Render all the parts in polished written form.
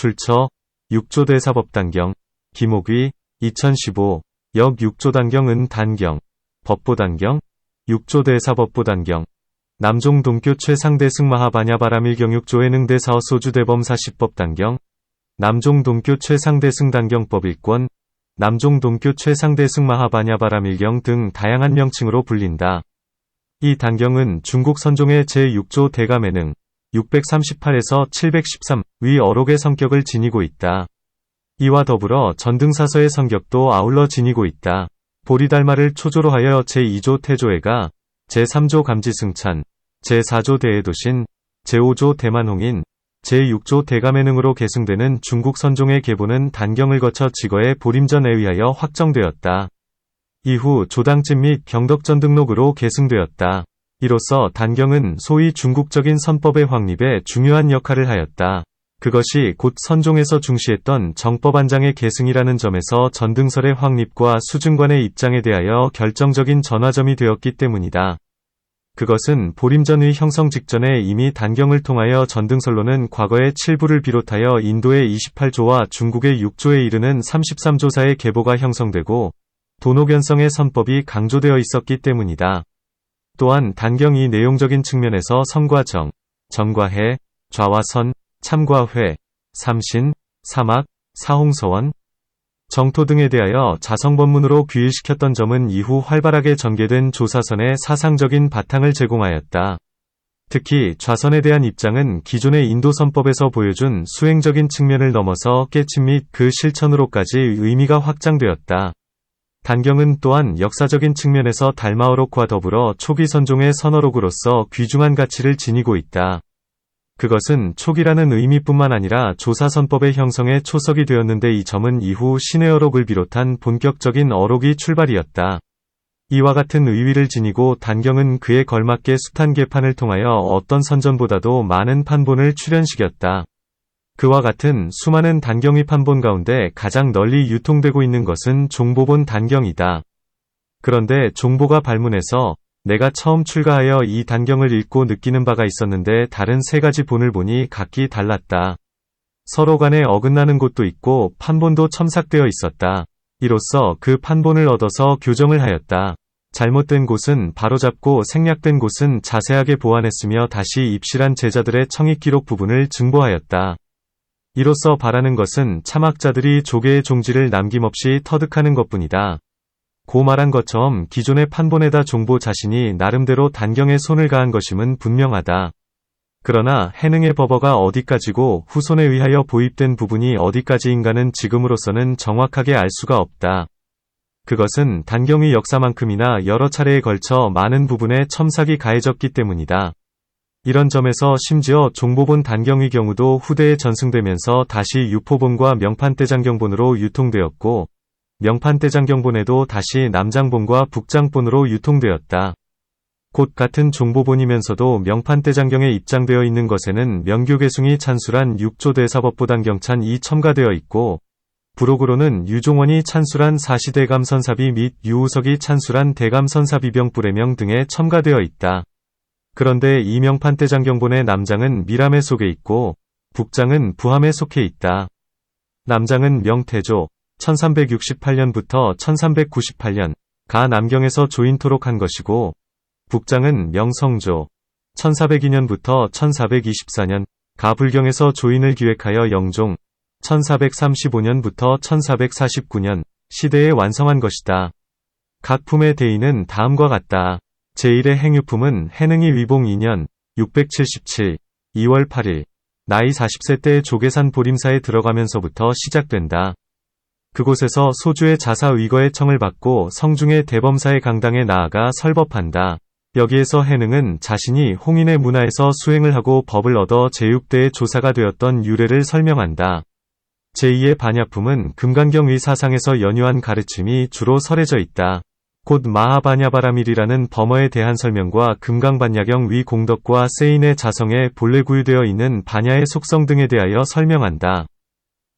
출처 6조 대사법단경 김옥위 2015 역 6조 단경은 단경 법보단경 6조 대사법보단경 남종 동교 최상대승 마하바냐바라밀경 6조 해능대 사어 소주대범 사시법단경 남종 동교 최상대승 단경법 일권 남종 동교 최상대승 마하바냐바라밀경 등 다양한 명칭으로 불린다. 이 단경은 중국 선종의 제6조 대감해능 638에서 713 위 어록의 성격을 지니고 있다. 이와 더불어 전등사서의 성격도 아울러 지니고 있다. 보리달마를 초조로 하여 제2조 태조애가, 제3조 감지승찬, 제4조 대해도신, 제5조 대만홍인, 제6조 대감해능으로 계승되는 중국 선종의 계보는 단경을 거쳐 직어의 보림전에 의하여 확정되었다. 이후 조당집 및 경덕전 등록으로 계승되었다. 이로써 단경은 소위 중국적인 선법의 확립에 중요한 역할을 하였다. 그것이 곧 선종에서 중시했던 정법안장의 계승이라는 점에서 전등설의 확립과 수증관의 입장에 대하여 결정적인 전화점이 되었기 때문이다. 그것은 보림전의 형성 직전에 이미 단경을 통하여 전등설로는 과거의 7부를 비롯하여 인도의 28조와 중국의 6조에 이르는 33조사의 계보가 형성되고 도노견성의 선법이 강조되어 있었기 때문이다. 또한 단경이 내용적인 측면에서 선과 정, 정과 해, 좌와 선, 참과 회, 삼신, 사막, 사홍서원, 정토 등에 대하여 자성법문으로 규율시켰던 점은 이후 활발하게 전개된 조사선의 사상적인 바탕을 제공하였다. 특히 좌선에 대한 입장은 기존의 인도선법에서 보여준 수행적인 측면을 넘어서 깨침 및 그 실천으로까지 의미가 확장되었다. 단경은 또한 역사적인 측면에서 달마어록과 더불어 초기 선종의 선어록으로서 귀중한 가치를 지니고 있다. 그것은 촉이라는 의미뿐만 아니라 조사선법의 형성에 초석이 되었는데 이 점은 이후 신의 어록을 비롯한 본격적인 어록이 출발이었다. 이와 같은 의위를 지니고 단경은 그에 걸맞게 숱한 개판을 통하여 어떤 선전보다도 많은 판본을 출현시켰다. 그와 같은 수많은 단경의 판본 가운데 가장 널리 유통되고 있는 것은 종보본 단경이다. 그런데 종보가 발문해서 내가 처음 출가하여 이 단경을 읽고 느끼는 바가 있었는데 다른 세 가지 본을 보니 각기 달랐다. 서로 간에 어긋나는 곳도 있고 판본도 첨삭되어 있었다. 이로써 그 판본을 얻어서 교정을 하였다. 잘못된 곳은 바로잡고 생략된 곳은 자세하게 보완했으며 다시 입실한 제자들의 청익 기록 부분을 증보하였다. 이로써 바라는 것은 참학자들이 조계의 종지를 남김없이 터득하는 것뿐이다. 고 말한 것처럼 기존의 판본에다 종보 자신이 나름대로 단경에 손을 가한 것임은 분명하다. 그러나 해능의 법어가 어디까지고 후손에 의하여 보입된 부분이 어디까지인가는 지금으로서는 정확하게 알 수가 없다. 그것은 단경의 역사만큼이나 여러 차례에 걸쳐 많은 부분에 첨삭이 가해졌기 때문이다. 이런 점에서 심지어 종보본 단경의 경우도 후대에 전승되면서 다시 유포본과 명판대장경본으로 유통되었고 명판대장경본에도 다시 남장본과 북장본으로 유통되었다. 곧 같은 종보본이면서도 명판대장경에 입장되어 있는 것에는 명교계숭이 찬술한 6조 대사법보단경찬이 첨가되어 있고 부록으로는 유종원이 찬술한 사시대감선사비 및 유우석이 찬술한 대감선사비병뿌레명 등에 첨가되어 있다. 그런데 이 명판대장경본의 남장은 미람에 속해 있고 북장은 부함에 속해 있다. 남장은 명태조 1368년부터 1398년 가 남경에서 조인토록 한 것이고 북장은 명성조 1402년부터 1424년 가 불경에서 조인을 기획하여 영종 1435년부터 1449년 시대에 완성한 것이다. 각 품의 대의는 다음과 같다. 제1의 행유품은 해능이 위봉 2년 677 2월 8일 나이 40세 때의 조계산 보림사에 들어가면서부터 시작된다. 그곳에서 소주의 자사의거의 청을 받고 성중의 대범사의 강당에 나아가 설법한다. 여기에서 해능은 자신이 홍인의 문화에서 수행을 하고 법을 얻어 제6대의 조사가 되었던 유래를 설명한다. 제2의 반야품은 금강경의 사상에서 연유한 가르침이 주로 설해져 있다. 곧 마하바냐바라밀이라는 범어에 대한 설명과 금강반야경 위 공덕과 세인의 자성에 본래 구유되어 있는 반야의 속성 등에 대하여 설명한다.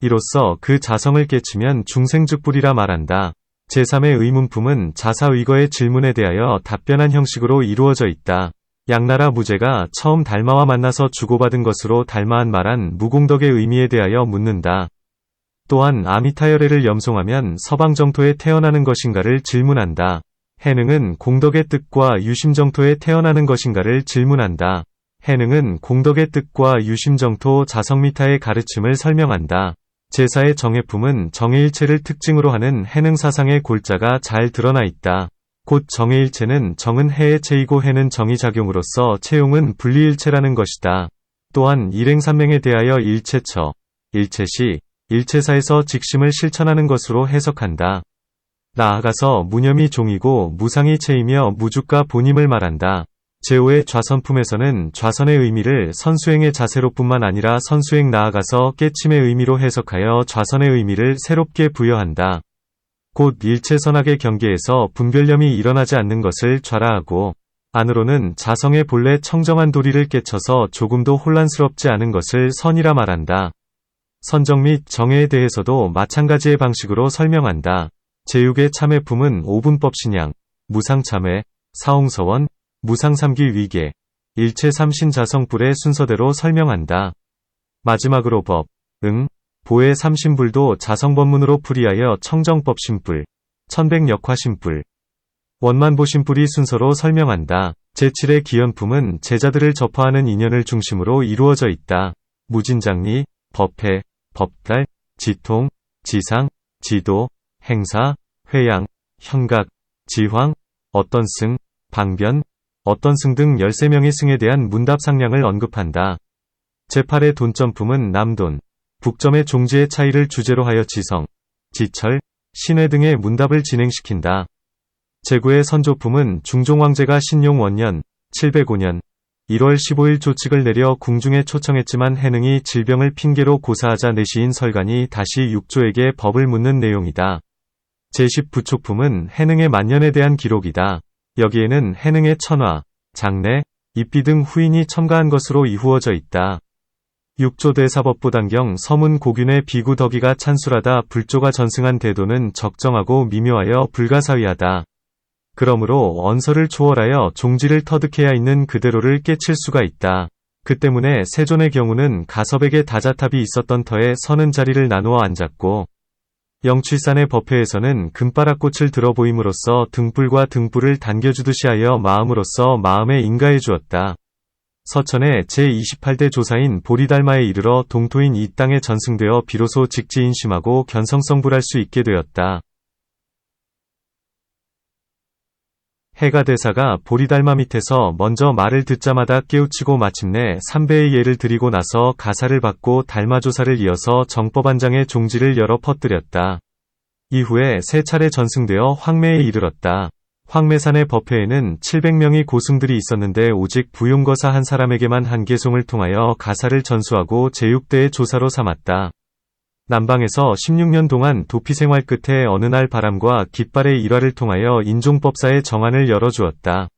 이로써 그 자성을 깨치면 중생즉불이라 말한다. 제3의 의문품은 자사의거의 질문에 대하여 답변한 형식으로 이루어져 있다. 양나라 무제가 처음 달마와 만나서 주고받은 것으로 달마한 말한 무공덕의 의미에 대하여 묻는다. 또한 아미타열애를 염송하면 서방정토에 태어나는 것인가를 질문한다. 해능은 공덕의 뜻과 유심정토에 태어나는 것인가를 질문한다. 해능은 공덕의 뜻과 유심정토 자성미타의 가르침을 설명한다. 제사의 정해품은 정해일체를 특징으로 하는 해능사상의 골자가 잘 드러나 있다. 곧 정해일체는 정은 해의 체이고 해는 정의작용으로서 체용은 분리일체라는 것이다. 또한 일행삼맹에 대하여 일체처, 일체시, 일체사에서 직심을 실천하는 것으로 해석한다. 나아가서 무념이 종이고 무상이 체이며 무주가 본임을 말한다. 제5의 좌선품에서는 좌선의 의미를 선수행의 자세로 뿐만 아니라 선수행 나아가서 깨침의 의미로 해석하여 좌선의 의미를 새롭게 부여한다. 곧 일체선악의 경계에서 분별념이 일어나지 않는 것을 좌라하고, 안으로는 자성의 본래 청정한 도리를 깨쳐서 조금도 혼란스럽지 않은 것을 선이라 말한다. 선정 및 정해에 대해서도 마찬가지의 방식으로 설명한다. 제6의 참회품은 오분법신양, 무상참회, 사홍서원, 무상삼기 위계, 일체 삼신자성불의 순서대로 설명한다. 마지막으로 법, 보의 삼신불도 자성법문으로 풀이하여 청정법신불, 천백역화신불, 원만보신불이 순서로 설명한다. 제7의 기연품은 제자들을 접하하는 인연을 중심으로 이루어져 있다. 무진장리, 법회, 법달, 지통, 지상, 지도, 행사, 회양, 현각, 지황, 어떤승, 방변, 어떤승 등 13명의 승에 대한 문답상량을 언급한다. 제8의 돈점품은 남돈, 북점의 종지의 차이를 주제로 하여 지성, 지철, 신회 등의 문답을 진행시킨다. 제9의 선조품은 중종왕제가 신용 원년, 705년, 1월 15일 조칙을 내려 궁중에 초청했지만 해능이 질병을 핑계로 고사하자 내시인 설관이 다시 육조에게 법을 묻는 내용이다. 제10 부촉품은 해능의 만년에 대한 기록이다. 여기에는 해능의 천화, 장례, 입비 등 후인이 첨가한 것으로 이후어져 있다. 육조대사법부단경 서문 고균의 비구 덕이가 찬술하다 불조가 전승한 대도는 적정하고 미묘하여 불가사의하다. 그러므로 언서를 초월하여 종지를 터득해야 있는 그대로를 깨칠 수가 있다. 그 때문에 세존의 경우는 가섭에게 다자탑이 있었던 터에 서는 자리를 나누어 앉았고, 영취산의 법회에서는 금바락꽃을 들어보임으로써 등불과 등불을 당겨주듯이 하여 마음으로써 마음에 인가해 주었다. 서천의 제28대 조사인 보리달마에 이르러 동토인 이 땅에 전승되어 비로소 직지인심하고 견성성불할 수 있게 되었다. 해가대사가 보리달마 밑에서 먼저 말을 듣자마다 깨우치고 마침내 3배의 예를 드리고 나서 가사를 받고 달마조사를 이어서 정법안장의 종지를 열어 퍼뜨렸다. 이후에 세 차례 전승되어 황매에 이르렀다. 황매산의 법회에는 700명의 고승들이 있었는데 오직 부용거사 한 사람에게만 한계송을 통하여 가사를 전수하고 제6대의 조사로 삼았다. 남방에서 16년 동안 도피 생활 끝에 어느 날 바람과 깃발의 일화를 통하여 인종법사의 정안을 열어주었다.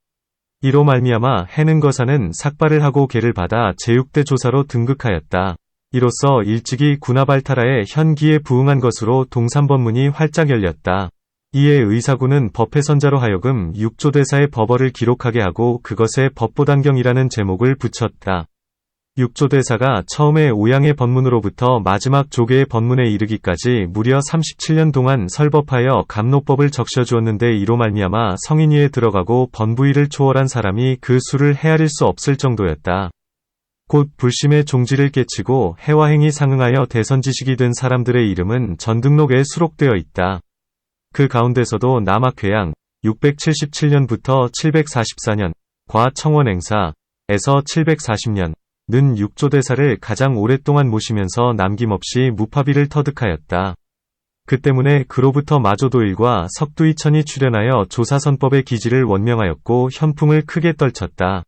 이로 말미암아 해능거사는 삭발을 하고 계를 받아 제6대 조사로 등극하였다. 이로써 일찍이 군하발타라의 현기에 부응한 것으로 동산법문이 활짝 열렸다. 이에 의사군은 법회선자로 하여금 육조대사의 법어를 기록하게 하고 그것에 법보단경이라는 제목을 붙였다. 육조대사가 처음에 오양의 법문으로부터 마지막 조계의 법문에 이르기까지 무려 37년 동안 설법하여 감노법을 적셔주었는데 이로 말미암아 성인위에 들어가고 번부위를 초월한 사람이 그 수를 헤아릴 수 없을 정도였다. 곧 불심의 종지를 깨치고 해와행이 상응하여 대선지식이 된 사람들의 이름은 전등록에 수록되어 있다. 그 가운데서도 남학회양 677년부터 744년, 과청원행사에서 740년, 는 육조대사를 가장 오랫동안 모시면서 남김없이 무파비를 터득하였다. 그 때문에 그로부터 마조도일과 석두이천이 출연하여 조사선법의 기지를 원명하였고 현풍을 크게 떨쳤다.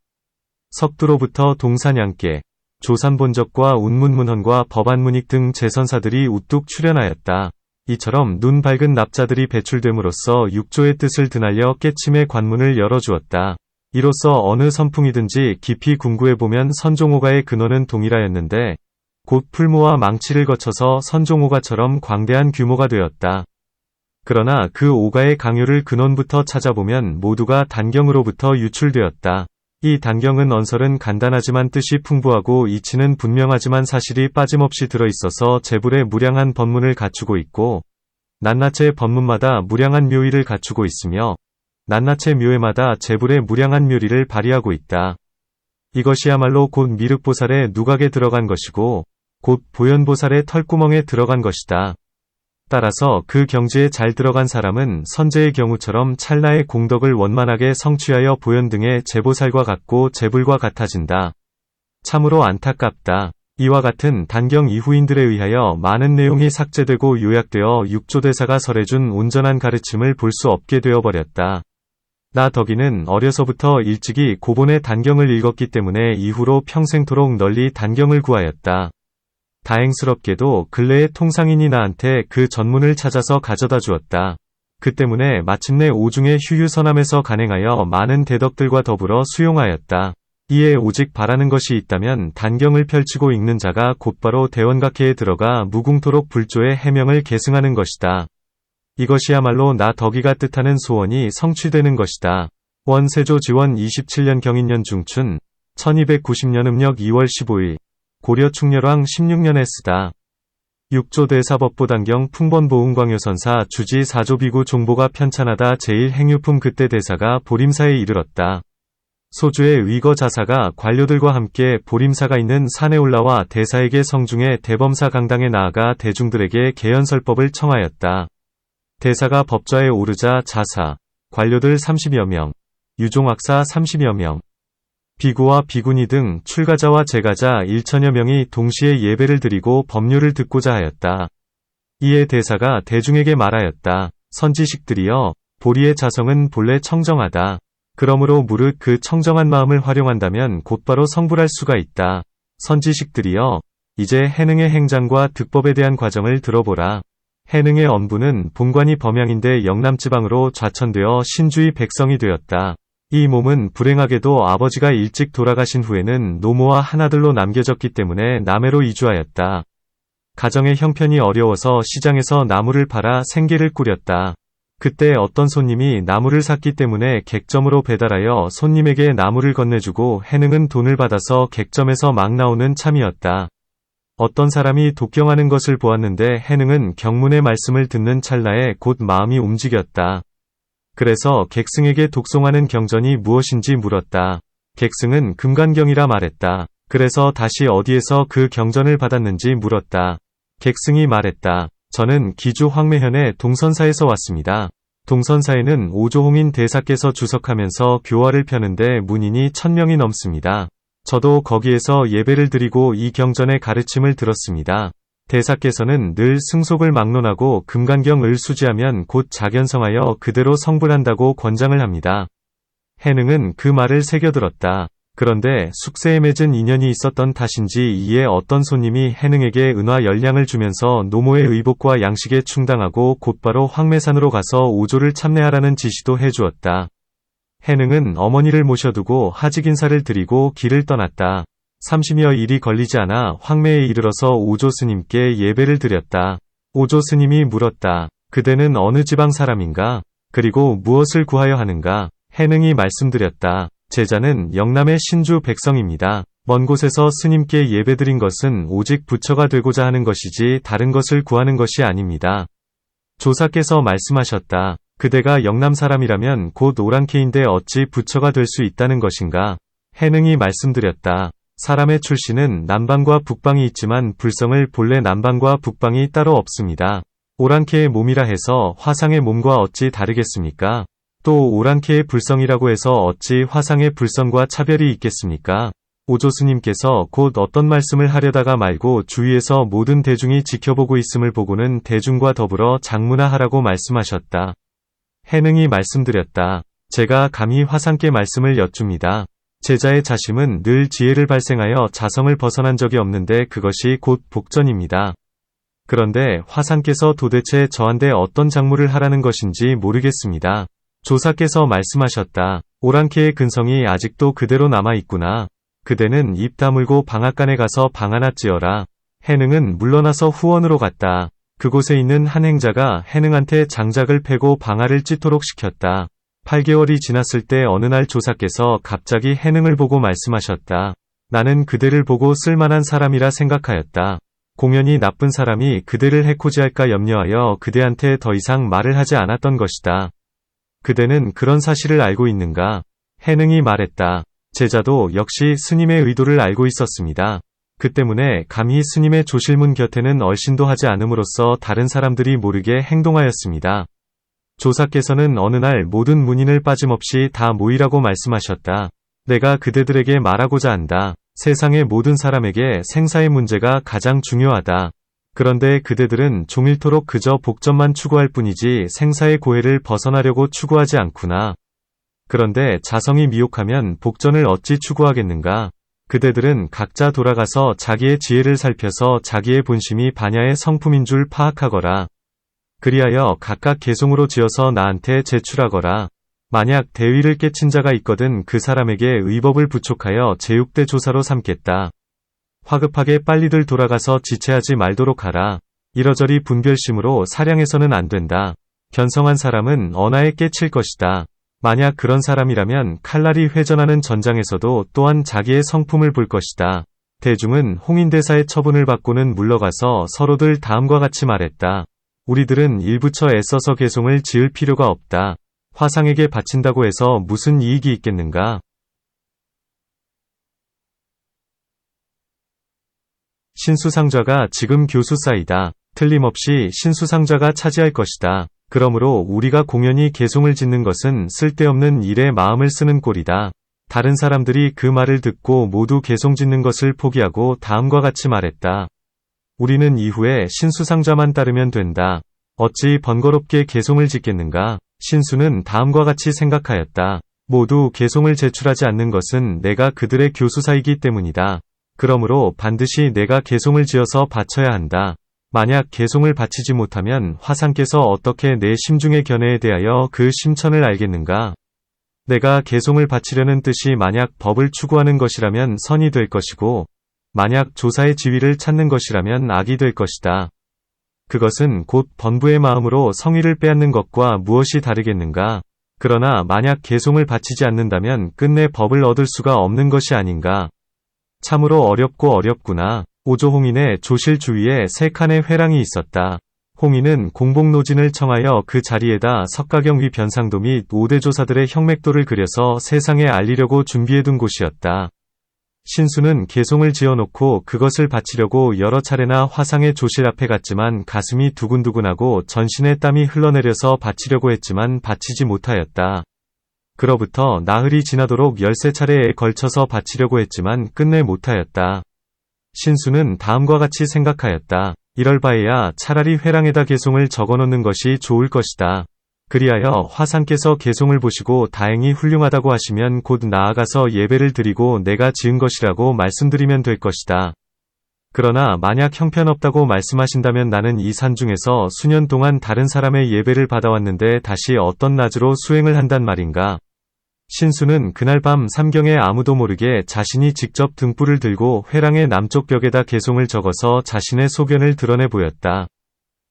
석두로부터 동산양께, 조산본적과 운문문헌과 법안문익 등 재선사들이 우뚝 출연하였다. 이처럼 눈 밝은 납자들이 배출됨으로써 육조의 뜻을 드날려 깨침의 관문을 열어주었다. 이로써 어느 선풍이든지 깊이 궁구해보면 선종오가의 근원은 동일하였는데 곧 풀무와 망치를 거쳐서 선종오가처럼 광대한 규모가 되었다. 그러나 그 오가의 강요를 근원부터 찾아보면 모두가 단경으로부터 유출되었다. 이 단경은 언설은 간단하지만 뜻이 풍부하고 이치는 분명하지만 사실이 빠짐없이 들어있어서 재불의 무량한 법문을 갖추고 있고 낱낱의 법문마다 무량한 묘의를 갖추고 있으며 낱낱의 묘회마다 재불의 무량한 묘리를 발휘하고 있다. 이것이야말로 곧 미륵보살의 누각에 들어간 것이고 곧 보현보살의 털구멍에 들어간 것이다. 따라서 그 경지에 잘 들어간 사람은 선제의 경우처럼 찰나의 공덕을 원만하게 성취하여 보현 등의 재보살과 같고 재불과 같아진다. 참으로 안타깝다. 이와 같은 단경 이후인들에 의하여 많은 내용이 삭제되고 요약되어 육조대사가 설해준 온전한 가르침을 볼 수 없게 되어버렸다. 나 덕이는 어려서부터 일찍이 고본의 단경을 읽었기 때문에 이후로 평생토록 널리 단경을 구하였다. 다행스럽게도 근래의 통상인이 나한테 그 전문을 찾아서 가져다 주었다. 그 때문에 마침내 오중의 휴유선암에서 간행하여 많은 대덕들과 더불어 수용하였다. 이에 오직 바라는 것이 있다면 단경을 펼치고 읽는 자가 곧바로 대원각회에 들어가 무궁토록 불조의 해명을 계승하는 것이다. 이것이야말로 나 덕이가 뜻하는 소원이 성취되는 것이다. 원세조 지원 27년 경인년 중춘 1290년 음력 2월 15일 고려 충렬왕 16년에 쓰다. 육조대사법보단경 풍번보은광요선사 주지 사조비구 종보가 편찬하다 제1행유품 그때 대사가 보림사에 이르렀다. 소주의 위거자사가 관료들과 함께 보림사가 있는 산에 올라와 대사에게 성중에 대범사 강당에 나아가 대중들에게 개연설법을 청하였다. 대사가 법좌에 오르자 자사, 관료들 30여 명, 유종학사 30여 명, 비구와 비구니 등 출가자와 제가자 1천여 명이 동시에 예배를 드리고 법률을 듣고자 하였다. 이에 대사가 대중에게 말하였다. 선지식들이여, 보리의 자성은 본래 청정하다. 그러므로 무릇 그 청정한 마음을 활용한다면 곧바로 성불할 수가 있다. 선지식들이여, 이제 해능의 행장과 득법에 대한 과정을 들어보라. 해능의 언부는 본관이 범양인데 영남지방으로 좌천되어 신주의 백성이 되었다. 이 몸은 불행하게도 아버지가 일찍 돌아가신 후에는 노모와 하나들로 남겨졌기 때문에 남해로 이주하였다. 가정의 형편이 어려워서 시장에서 나무를 팔아 생계를 꾸렸다. 그때 어떤 손님이 나무를 샀기 때문에 객점으로 배달하여 손님에게 나무를 건네주고 해능은 돈을 받아서 객점에서 막 나오는 참이었다. 어떤 사람이 독경하는 것을 보았는데 해능은 경문의 말씀을 듣는 찰나에 곧 마음이 움직였다. 그래서 객승에게 독송하는 경전이 무엇인지 물었다. 객승은 금관경이라 말했다. 그래서 다시 어디에서 그 경전을 받았는지 물었다. 객승이 말했다. 저는 기주 황매현의 동선사에서 왔습니다. 동선사에는 오조홍인 대사께서 주석하면서 교화를 펴는데 문인이 1000명이 넘습니다. 저도 거기에서 예배를 드리고 이 경전의 가르침을 들었습니다. 대사께서는 늘 승속을 막론하고 금관경을 수지하면 곧 자견성하여 그대로 성불한다고 권장을 합니다. 해능은 그 말을 새겨들었다. 그런데 숙세에 맺은 인연이 있었던 탓인지 이에 어떤 손님이 해능에게 은화 10량을 주면서 노모의 의복과 양식에 충당하고 곧바로 황매산으로 가서 오조를 참례하라는 지시도 해주었다. 해능은 어머니를 모셔두고 하직인사를 드리고 길을 떠났다. 30여 일이 걸리지 않아 황매에 이르러서 오조 스님께 예배를 드렸다. 오조 스님이 물었다. 그대는 어느 지방 사람인가? 그리고 무엇을 구하여 하는가? 해능이 말씀드렸다. 제자는 영남의 신주 백성입니다. 먼 곳에서 스님께 예배드린 것은 오직 부처가 되고자 하는 것이지 다른 것을 구하는 것이 아닙니다. 조사께서 말씀하셨다. 그대가 영남 사람이라면 곧 오랑캐인데 어찌 부처가 될 수 있다는 것인가? 해능이 말씀드렸다. 사람의 출신은 남방과 북방이 있지만 불성을 본래 남방과 북방이 따로 없습니다. 오랑캐의 몸이라 해서 화상의 몸과 어찌 다르겠습니까? 또 오랑캐의 불성이라고 해서 어찌 화상의 불성과 차별이 있겠습니까? 오조 스님께서 곧 어떤 말씀을 하려다가 말고 주위에서 모든 대중이 지켜보고 있음을 보고는 대중과 더불어 장문화하라고 말씀하셨다. 해능이 말씀드렸다. 제가 감히 화상께 말씀을 여쭙니다. 제자의 자심은 늘 지혜를 발생하여 자성을 벗어난 적이 없는데 그것이 곧 복전입니다. 그런데 화상께서 도대체 저한테 어떤 작무를 하라는 것인지 모르겠습니다. 조사께서 말씀하셨다. 오랑캐의 근성이 아직도 그대로 남아있구나. 그대는 입 다물고 방앗간에 가서 방 하나 찌어라. 해능은 물러나서 후원으로 갔다. 그곳에 있는 한 행자가 해능한테 장작을 패고 방아를 찌도록 시켰다. 8개월이 지났을 때 어느 날 조사께서 갑자기 해능을 보고 말씀하셨다. 나는 그대를 보고 쓸만한 사람이라 생각하였다. 공연히 나쁜 사람이 그대를 해코지할까 염려하여 그대한테 더 이상 말을 하지 않았던 것이다. 그대는 그런 사실을 알고 있는가? 해능이 말했다. 제자도 역시 스님의 의도를 알고 있었습니다. 그 때문에 감히 스님의 조실문 곁에는 얼씬도 하지 않음으로써 다른 사람들이 모르게 행동하였습니다. 조사께서는 어느 날 모든 문인을 빠짐없이 다 모이라고 말씀하셨다. 내가 그대들에게 말하고자 한다. 세상의 모든 사람에게 생사의 문제가 가장 중요하다. 그런데 그대들은 종일토록 그저 복전만 추구할 뿐이지 생사의 고해를 벗어나려고 추구하지 않구나. 그런데 자성이 미혹하면 복전을 어찌 추구하겠는가? 그대들은 각자 돌아가서 자기의 지혜를 살펴서 자기의 본심이 반야의 성품인 줄 파악하거라. 그리하여 각각 개송으로 지어서 나한테 제출하거라. 만약 대위를 깨친 자가 있거든 그 사람에게 의법을 부촉하여 제육대 조사로 삼겠다. 화급하게 빨리들 돌아가서 지체하지 말도록 하라. 이러저리 분별심으로 사량해서는 안 된다. 견성한 사람은 언하에 깨칠 것이다. 만약 그런 사람이라면 칼날이 회전하는 전장에서도 또한 자기의 성품을 볼 것이다. 대중은 홍인대사의 처분을 받고는 물러가서 서로들 다음과 같이 말했다. 우리들은 일부처 애써서 개송을 지을 필요가 없다. 화상에게 바친다고 해서 무슨 이익이 있겠는가? 신수상좌가 지금 교수사이다. 틀림없이 신수상좌가 차지할 것이다. 그러므로 우리가 공연히 개송을 짓는 것은 쓸데없는 일에 마음을 쓰는 꼴이다. 다른 사람들이 그 말을 듣고 모두 개송 짓는 것을 포기하고 다음과 같이 말했다. 우리는 이후에 신수상좌만 따르면 된다. 어찌 번거롭게 개송을 짓겠는가? 신수는 다음과 같이 생각하였다. 모두 개송을 제출하지 않는 것은 내가 그들의 교수사이기 때문이다. 그러므로 반드시 내가 개송을 지어서 바쳐야 한다. 만약 개송을 바치지 못하면 화상께서 어떻게 내 심중의 견해에 대하여 그 심천을 알겠는가? 내가 개송을 바치려는 뜻이 만약 법을 추구하는 것이라면 선이 될 것이고, 만약 조사의 지위를 찾는 것이라면 악이 될 것이다. 그것은 곧 번부의 마음으로 성의를 빼앗는 것과 무엇이 다르겠는가? 그러나 만약 개송을 바치지 않는다면 끝내 법을 얻을 수가 없는 것이 아닌가? 참으로 어렵고 어렵구나. 오조 홍인의 조실 주위에 3칸의 회랑이 있었다. 홍인은 공복노진을 청하여 그 자리에다 석가경 위 변상도 및 5대 조사들의 형맥도를 그려서 세상에 알리려고 준비해둔 곳이었다. 신수는 개송을 지어놓고 그것을 바치려고 여러 차례나 화상의 조실 앞에 갔지만 가슴이 두근두근하고 전신에 땀이 흘러내려서 바치려고 했지만 바치지 못하였다. 그로부터 나흘이 지나도록 13차례에 걸쳐서 바치려고 했지만 끝내 못하였다. 신수는 다음과 같이 생각하였다. 이럴 바에야 차라리 회랑에다 개송을 적어놓는 것이 좋을 것이다. 그리하여 화상께서 개송을 보시고 다행히 훌륭하다고 하시면 곧 나아가서 예배를 드리고 내가 지은 것이라고 말씀드리면 될 것이다. 그러나 만약 형편없다고 말씀하신다면 나는 이 산중에서 수년 동안 다른 사람의 예배를 받아왔는데 다시 어떤 낯으로 수행을 한단 말인가. 신수는 그날 밤 삼경에 아무도 모르게 자신이 직접 등불을 들고 회랑의 남쪽 벽에다 개송을 적어서 자신의 소견을 드러내 보였다.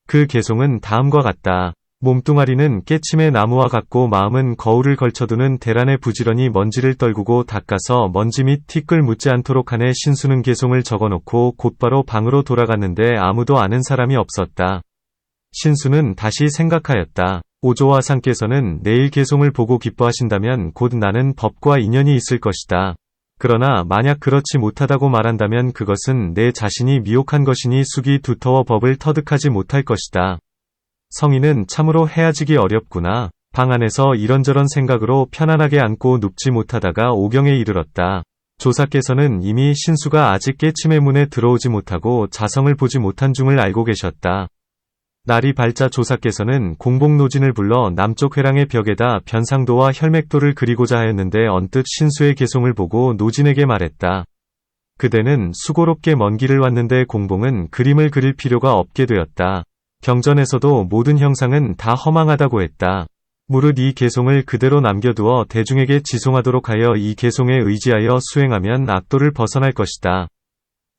그 개송은 다음과 같다. 몸뚱아리는 깨침의 나무와 같고 마음은 거울을 걸쳐두는 대란에 부지런히 먼지를 떨구고 닦아서 먼지 및 티끌 묻지 않도록 하네. 신수는 개송을 적어놓고 곧바로 방으로 돌아갔는데 아무도 아는 사람이 없었다. 신수는 다시 생각하였다. 오조화상께서는 내일 개송을 보고 기뻐하신다면 곧 나는 법과 인연이 있을 것이다. 그러나 만약 그렇지 못하다고 말한다면 그것은 내 자신이 미혹한 것이니 숙이 두터워 법을 터득하지 못할 것이다. 성인은 참으로 헤아지기 어렵구나. 방 안에서 이런저런 생각으로 편안하게 앉고 눕지 못하다가 오경에 이르렀다. 조사께서는 이미 신수가 아직 깨침의 문에 들어오지 못하고 자성을 보지 못한 중을 알고 계셨다. 날이 밝자 조사께서는 공복노진을 불러 남쪽 회랑의 벽에다 변상도와 혈맥도를 그리고자 하였는데 언뜻 신수의 개송을 보고 노진에게 말했다. 그대는 수고롭게 먼 길을 왔는데 공봉은 그림을 그릴 필요가 없게 되었다. 경전에서도 모든 형상은 다 허망하다고 했다. 무릇 이 개송을 그대로 남겨두어 대중에게 지송하도록 하여 이 개송에 의지하여 수행하면 악도를 벗어날 것이다.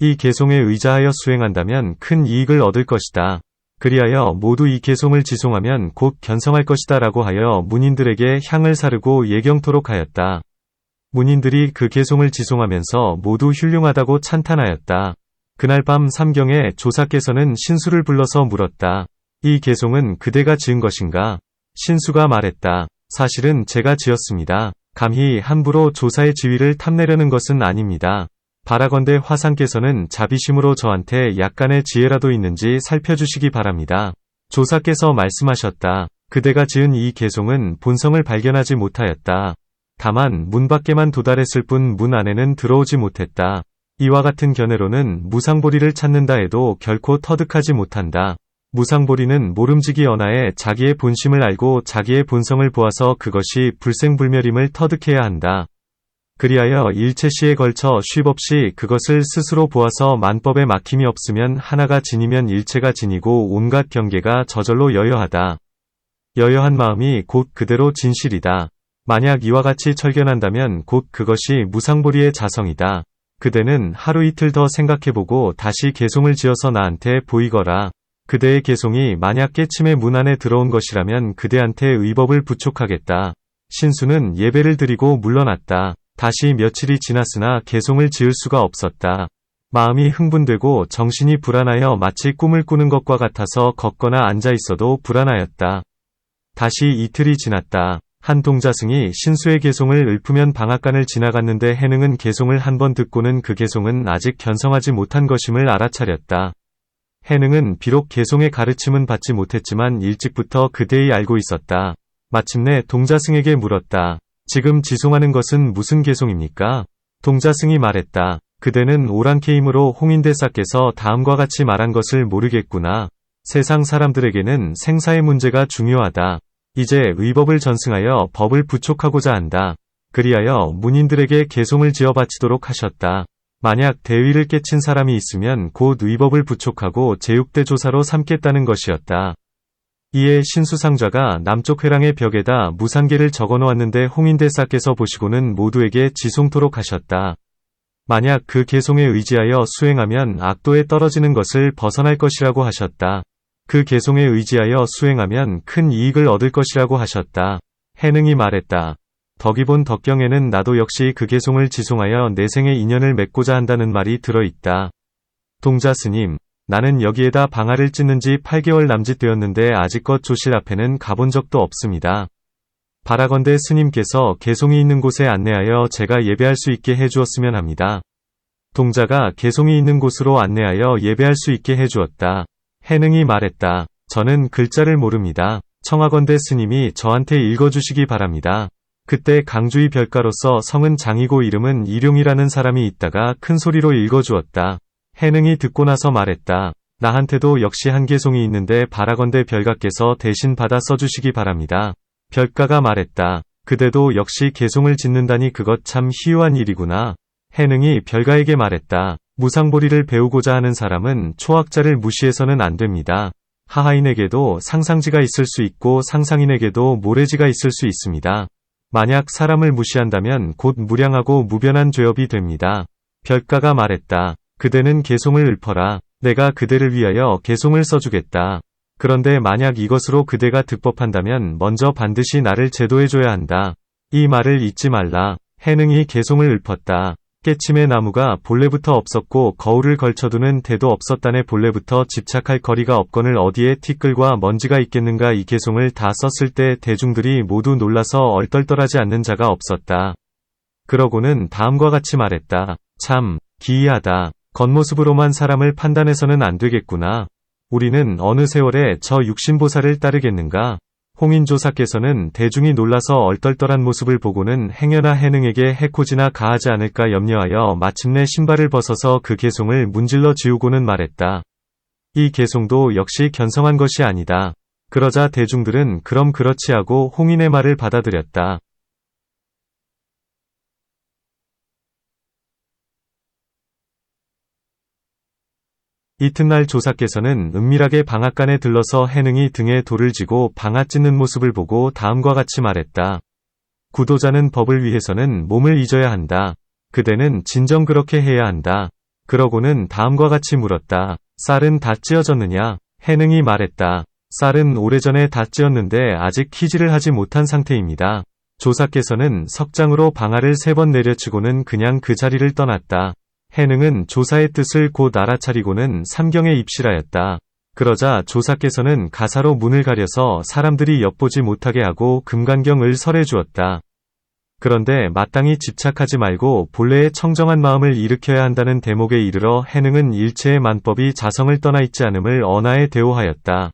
이 개송에 의지하여 수행한다면 큰 이익을 얻을 것이다. 그리하여 모두 이 개송을 지송하면 곧 견성할 것이다 라고 하여 문인들에게 향을 사르고 예경토록 하였다. 문인들이 그 개송을 지송하면서 모두 훌륭하다고 찬탄하였다. 그날 밤 삼경에 조사께서는 신수를 불러서 물었다. 이 개송은 그대가 지은 것인가? 신수가 말했다. 사실은 제가 지었습니다. 감히 함부로 조사의 지위를 탐내려는 것은 아닙니다. 바라건대 화상께서는 자비심으로 저한테 약간의 지혜라도 있는지 살펴주시기 바랍니다. 조사께서 말씀하셨다. 그대가 지은 이 개송은 본성을 발견하지 못하였다. 다만 문 밖에만 도달했을 뿐 문 안에는 들어오지 못했다. 이와 같은 견해로는 무상보리를 찾는다 해도 결코 터득하지 못한다. 무상보리는 모름지기 언하에 자기의 본심을 알고 자기의 본성을 보아서 그것이 불생불멸임을 터득해야 한다. 그리하여 일체시에 걸쳐 쉼없이 그것을 스스로 보아서 만법에 막힘이 없으면 하나가 진이면 일체가 진이고 온갖 경계가 저절로 여여하다. 여여한 마음이 곧 그대로 진실이다. 만약 이와 같이 철견한다면 곧 그것이 무상보리의 자성이다. 그대는 하루 이틀 더 생각해보고 다시 개송을 지어서 나한테 보이거라. 그대의 개송이 만약 깨침의 문 안에 들어온 것이라면 그대한테 의법을 부촉하겠다. 신수는 예배를 드리고 물러났다. 다시 며칠이 지났으나 개송을 지을 수가 없었다. 마음이 흥분되고 정신이 불안하여 마치 꿈을 꾸는 것과 같아서 걷거나 앉아 있어도 불안하였다. 다시 이틀이 지났다. 한 동자승이 신수의 개송을 읊으면 방앗간을 지나갔는데 해능은 개송을 한 번 듣고는 그 개송은 아직 견성하지 못한 것임을 알아차렸다. 해능은 비록 개송의 가르침은 받지 못했지만 일찍부터 그대의 알고 있었다. 마침내 동자승에게 물었다. 지금 지송하는 것은 무슨 개송입니까? 동자승이 말했다. 그대는 오랑캐이므로 홍인대사께서 다음과 같이 말한 것을 모르겠구나. 세상 사람들에게는 생사의 문제가 중요하다. 이제 의법을 전승하여 법을 부촉하고자 한다. 그리하여 문인들에게 개송을 지어 바치도록 하셨다. 만약 대위를 깨친 사람이 있으면 곧 의법을 부촉하고 제육대조사로 삼겠다는 것이었다. 이에 신수상좌가 남쪽 회랑의 벽에다 무상계를 적어놓았는데 홍인대사께서 보시고는 모두에게 지송토록 하셨다. 만약 그 개송에 의지하여 수행하면 악도에 떨어지는 것을 벗어날 것이라고 하셨다. 그 개송에 의지하여 수행하면 큰 이익을 얻을 것이라고 하셨다. 해능이 말했다. 덕이본 덕경에는 나도 역시 그 개송을 지송하여 내생의 인연을 맺고자 한다는 말이 들어있다. 동자스님, 나는 여기에다 방아를 찢는 지 8개월 남짓 되었는데 아직껏 조실 앞에는 가본 적도 없습니다. 바라건대 스님께서 개송이 있는 곳에 안내하여 제가 예배할 수 있게 해주었으면 합니다. 동자가 개송이 있는 곳으로 안내하여 예배할 수 있게 해주었다. 해능이 말했다. 저는 글자를 모릅니다. 청하건대 스님이 저한테 읽어주시기 바랍니다. 그때 강주의 별가로서 성은 장이고 이름은 일용이라는 사람이 있다가 큰 소리로 읽어주었다. 해능이 듣고 나서 말했다. 나한테도 역시 한 개송이 있는데 바라건대 별가께서 대신 받아 써주시기 바랍니다. 별가가 말했다. 그대도 역시 개송을 짓는다니 그것 참 희유한 일이구나. 해능이 별가에게 말했다. 무상보리를 배우고자 하는 사람은 초학자를 무시해서는 안 됩니다. 하하인에게도 상상지가 있을 수 있고 상상인에게도 모래지가 있을 수 있습니다. 만약 사람을 무시한다면 곧 무량하고 무변한 죄업이 됩니다. 별가가 말했다. 그대는 개송을 읊어라. 내가 그대를 위하여 개송을 써주겠다. 그런데 만약 이것으로 그대가 득법한다면 먼저 반드시 나를 제도해줘야 한다. 이 말을 잊지 말라. 해능이 개송을 읊었다. 깨침의 나무가 본래부터 없었고 거울을 걸쳐두는 대도 없었다네. 본래부터 집착할 거리가 없거늘 어디에 티끌과 먼지가 있겠는가. 이 개송을 다 썼을 때 대중들이 모두 놀라서 얼떨떨하지 않는 자가 없었다. 그러고는 다음과 같이 말했다. 참 기이하다. 겉모습으로만 사람을 판단해서는 안 되겠구나. 우리는 어느 세월에 저 육신보살을 따르겠는가? 홍인조사께서는 대중이 놀라서 얼떨떨한 모습을 보고는 행여나 해능에게 해코지나 가하지 않을까 염려하여 마침내 신발을 벗어서 그 개송을 문질러 지우고는 말했다. 이 개송도 역시 견성한 것이 아니다. 그러자 대중들은 그럼 그렇지 하고 홍인의 말을 받아들였다. 이튿날 조사께서는 은밀하게 방앗간에 들러서 해능이 등에 돌을 지고 방앗 찢는 모습을 보고 다음과 같이 말했다. 구도자는 법을 위해서는 몸을 잊어야 한다. 그대는 진정 그렇게 해야 한다. 그러고는 다음과 같이 물었다. 쌀은 다 찌어졌느냐? 해능이 말했다. 쌀은 오래전에 다 찌었는데 아직 키지를 하지 못한 상태입니다. 조사께서는 석장으로 방아를 3번 내려치고는 그냥 그 자리를 떠났다. 해능은 조사의 뜻을 곧 알아차리고는 삼경에 입실하였다. 그러자 조사께서는 가사로 문을 가려서 사람들이 엿보지 못하게 하고 금간경을 설해 주었다. 그런데 마땅히 집착하지 말고 본래의 청정한 마음을 일으켜야 한다는 대목에 이르러 해능은 일체의 만법이 자성을 떠나 있지 않음을 언하에 대오하였다.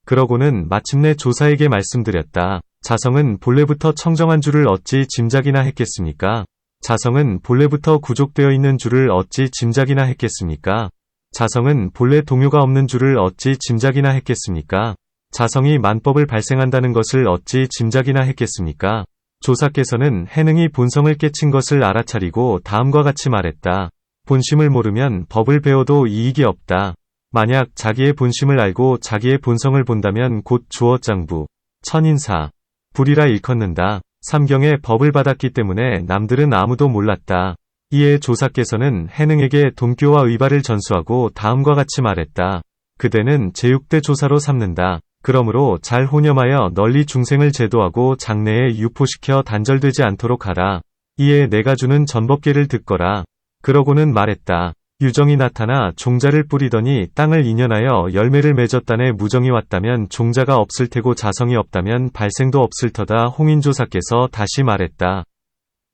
그러고는 마침내 조사에게 말씀드렸다. 자성은 본래부터 청정한 줄을 어찌 짐작이나 했겠습니까? 자성은 본래부터 구족되어 있는 줄을 어찌 짐작이나 했겠습니까? 자성은 본래 동요가 없는 줄을 어찌 짐작이나 했겠습니까? 자성이 만법을 발생한다는 것을 어찌 짐작이나 했겠습니까? 조사께서는 해능이 본성을 깨친 것을 알아차리고 다음과 같이 말했다. 본심을 모르면 법을 배워도 이익이 없다. 만약 자기의 본심을 알고 자기의 본성을 본다면 곧 주어장부, 천인사, 불이라 일컫는다. 삼경의 법을 받았기 때문에 남들은 아무도 몰랐다. 이에 조사께서는 해능에게 돈교와 의발을 전수하고 다음과 같이 말했다. 그대는 제6대 조사로 삼는다. 그러므로 잘 혼념하여 널리 중생을 제도하고 장래에 유포시켜 단절되지 않도록 하라. 이에 내가 주는 전법계를 듣거라. 그러고는 말했다. 유정이 나타나 종자를 뿌리더니 땅을 인연하여 열매를 맺었다네. 무정이 왔다면 종자가 없을 테고 자성이 없다면 발생도 없을 터다. 홍인조사께서 다시 말했다.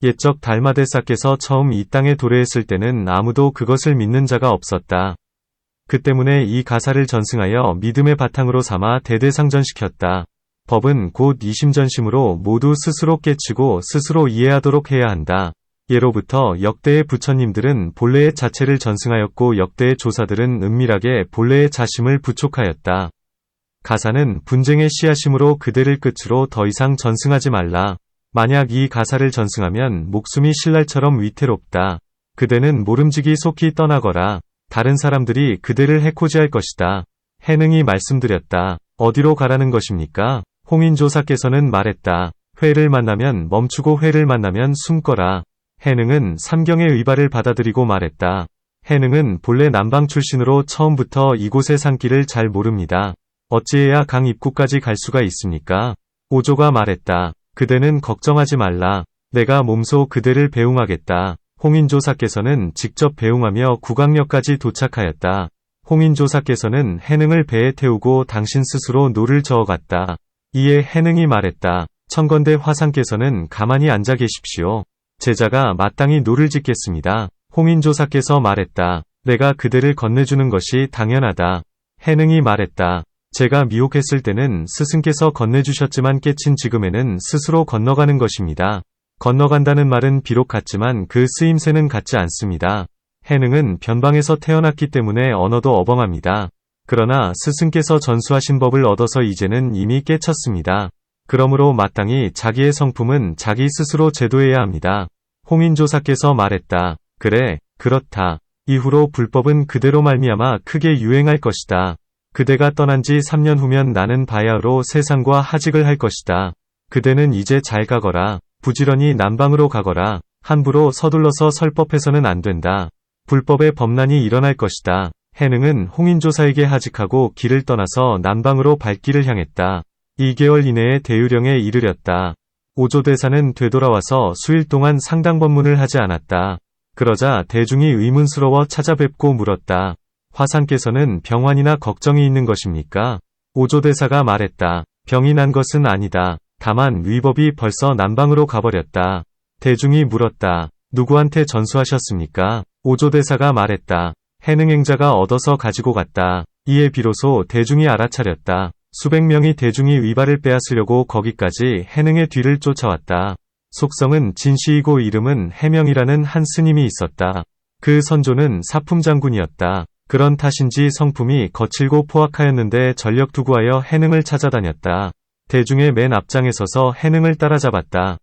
옛적 달마대사께서 처음 이 땅에 도래했을 때는 아무도 그것을 믿는 자가 없었다. 그 때문에 이 가사를 전승하여 믿음의 바탕으로 삼아 대대상전시켰다. 법은 곧 이심전심으로 모두 스스로 깨치고 스스로 이해하도록 해야 한다. 예로부터 역대의 부처님들은 본래의 자체를 전승하였고 역대의 조사들은 은밀하게 본래의 자심을 부촉하였다. 가사는 분쟁의 씨앗이므로 그대를 끝으로 더 이상 전승하지 말라. 만약 이 가사를 전승하면 목숨이 신랄처럼 위태롭다. 그대는 모름지기 속히 떠나거라. 다른 사람들이 그대를 해코지할 것이다. 해능이 말씀드렸다. 어디로 가라는 것입니까? 홍인조사께서는 말했다. 회를 만나면 멈추고 회를 만나면 숨거라. 해능은 삼경의 의발을 받아들이고 말했다. 해능은 본래 남방 출신으로 처음부터 이곳의 산길을 잘 모릅니다. 어찌해야 강 입구까지 갈 수가 있습니까? 오조가 말했다. 그대는 걱정하지 말라. 내가 몸소 그대를 배웅하겠다. 홍인조사께서는 직접 배웅하며 구강역까지 도착하였다. 홍인조사께서는 해능을 배에 태우고 당신 스스로 노를 저어갔다. 이에 해능이 말했다. 청건대 화상께서는 가만히 앉아 계십시오. 제자가 마땅히 노를 짓겠습니다. 홍인조사께서 말했다. 내가 그대를 건네주는 것이 당연하다. 해능이 말했다. 제가 미혹했을 때는 스승께서 건네주셨지만 깨친 지금에는 스스로 건너가는 것입니다. 건너간다는 말은 비록 같지만 그 쓰임새는 같지 않습니다. 해능은 변방에서 태어났기 때문에 언어도 어벙합니다. 그러나 스승께서 전수하신 법을 얻어서 이제는 이미 깨쳤습니다. 그러므로 마땅히 자기의 성품은 자기 스스로 제도해야 합니다. 홍인조사께서 말했다. 그래, 그렇다. 이후로 불법은 그대로 말미암아 크게 유행할 것이다. 그대가 떠난 지 3년 후면 나는 바야흐로 세상과 하직을 할 것이다. 그대는 이제 잘 가거라. 부지런히 남방으로 가거라. 함부로 서둘러서 설법해서는 안 된다. 불법의 범난이 일어날 것이다. 해능은 홍인조사에게 하직하고 길을 떠나서 남방으로 발길을 향했다. 2개월 이내에 대유령에 이르렀다. 오조대사는 되돌아와서 수일 동안 상당법문을 하지 않았다. 그러자 대중이 의문스러워 찾아뵙고 물었다. 화상께서는 병환이나 걱정이 있는 것입니까? 오조대사가 말했다. 병이 난 것은 아니다. 다만 위법이 벌써 남방으로 가버렸다. 대중이 물었다. 누구한테 전수하셨습니까? 오조대사가 말했다. 해능행자가 얻어서 가지고 갔다. 이에 비로소 대중이 알아차렸다. 수백 명이 대중이 위발을 빼앗으려고 거기까지 해능의 뒤를 쫓아왔다. 속성은 진시이고 이름은 해명이라는 한 스님이 있었다. 그 선조는 사품장군이었다. 그런 탓인지 성품이 거칠고 포악하였는데 전력 투구하여 해능을 찾아다녔다. 대중의 맨 앞장에 서서 해능을 따라잡았다.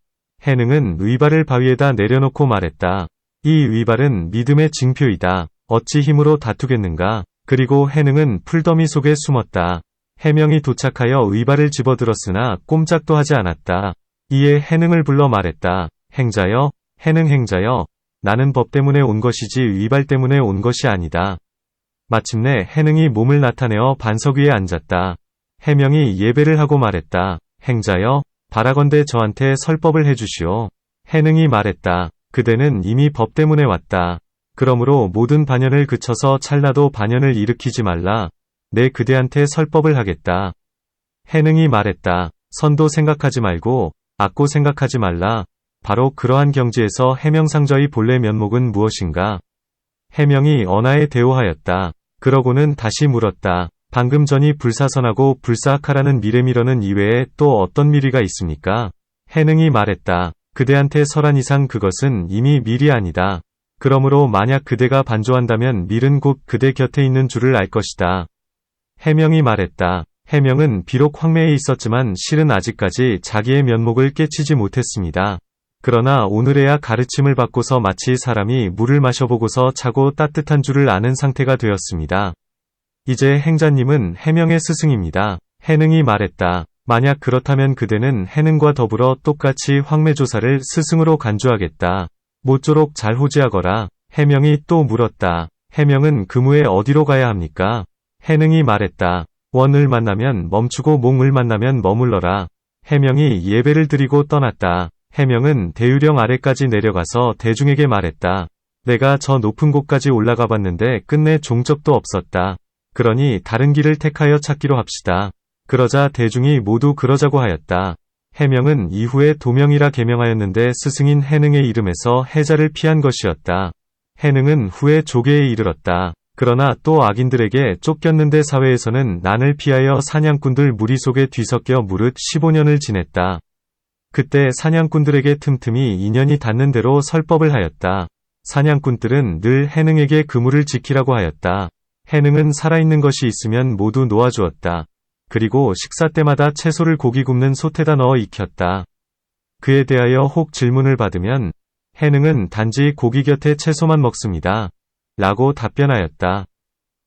해능은 위발을 바위에다 내려놓고 말했다. 이 위발은 믿음의 징표이다. 어찌 힘으로 다투겠는가? 그리고 해능은 풀더미 속에 숨었다. 해명이 도착하여 위발을 집어들었으나 꼼짝도 하지 않았다. 이에 해능을 불러 말했다. 행자여, 해능 행자여, 나는 법 때문에 온 것이지 위발 때문에 온 것이 아니다. 마침내 해능이 몸을 나타내어 반석 위에 앉았다. 해명이 예배를 하고 말했다. 행자여, 바라건대 저한테 설법을 해주시오. 해능이 말했다. 그대는 이미 법 때문에 왔다. 그러므로 모든 반연을 그쳐서 찰나도 반연을 일으키지 말라. 내 그대한테 설법을 하겠다. 해능이 말했다. 선도 생각하지 말고 악고 생각하지 말라. 바로 그러한 경지에서 해명상저의 본래 면목은 무엇인가? 해명이 언하에 대오하였다. 그러고는 다시 물었다. 방금 전이 불사선하고 불사악하라는 미래미러는 이외에 또 어떤 미리가 있습니까? 해능이 말했다. 그대한테 설한 이상 그것은 이미 밀이 아니다. 그러므로 만약 그대가 반조한다면 밀은 곧 그대 곁에 있는 줄을 알 것이다. 해명이 말했다. 해명은 비록 황매에 있었지만 실은 아직까지 자기의 면목을 깨치지 못했습니다. 그러나 오늘에야 가르침을 받고서 마치 사람이 물을 마셔보고서 차고 따뜻한 줄을 아는 상태가 되었습니다. 이제 행자님은 해명의 스승입니다. 해능이 말했다. 만약 그렇다면 그대는 해능과 더불어 똑같이 황매조사를 스승으로 간주하겠다. 모쪼록 잘 호지하거라. 해명이 또 물었다. 해명은 금후에 어디로 가야 합니까? 해능이 말했다. 원을 만나면 멈추고 몽을 만나면 머물러라. 해명이 예배를 드리고 떠났다. 해명은 대유령 아래까지 내려가서 대중에게 말했다. 내가 저 높은 곳까지 올라가 봤는데 끝내 종적도 없었다. 그러니 다른 길을 택하여 찾기로 합시다. 그러자 대중이 모두 그러자고 하였다. 해명은 이후에 도명이라 계명하였는데 스승인 해능의 이름에서 해자를 피한 것이었다. 해능은 후에 조계에 이르렀다. 그러나 또 악인들에게 쫓겼는데 사회에서는 난을 피하여 사냥꾼들 무리 속에 뒤섞여 무릇 15년을 지냈다. 그때 사냥꾼들에게 틈틈이 인연이 닿는 대로 설법을 하였다. 사냥꾼들은 늘 해능에게 그물을 지키라고 하였다. 해능은 살아있는 것이 있으면 모두 놓아주었다. 그리고 식사 때마다 채소를 고기 굽는 솥에다 넣어 익혔다. 그에 대하여 혹 질문을 받으면 해능은 단지 고기 곁에 채소만 먹습니다. 라고 답변하였다.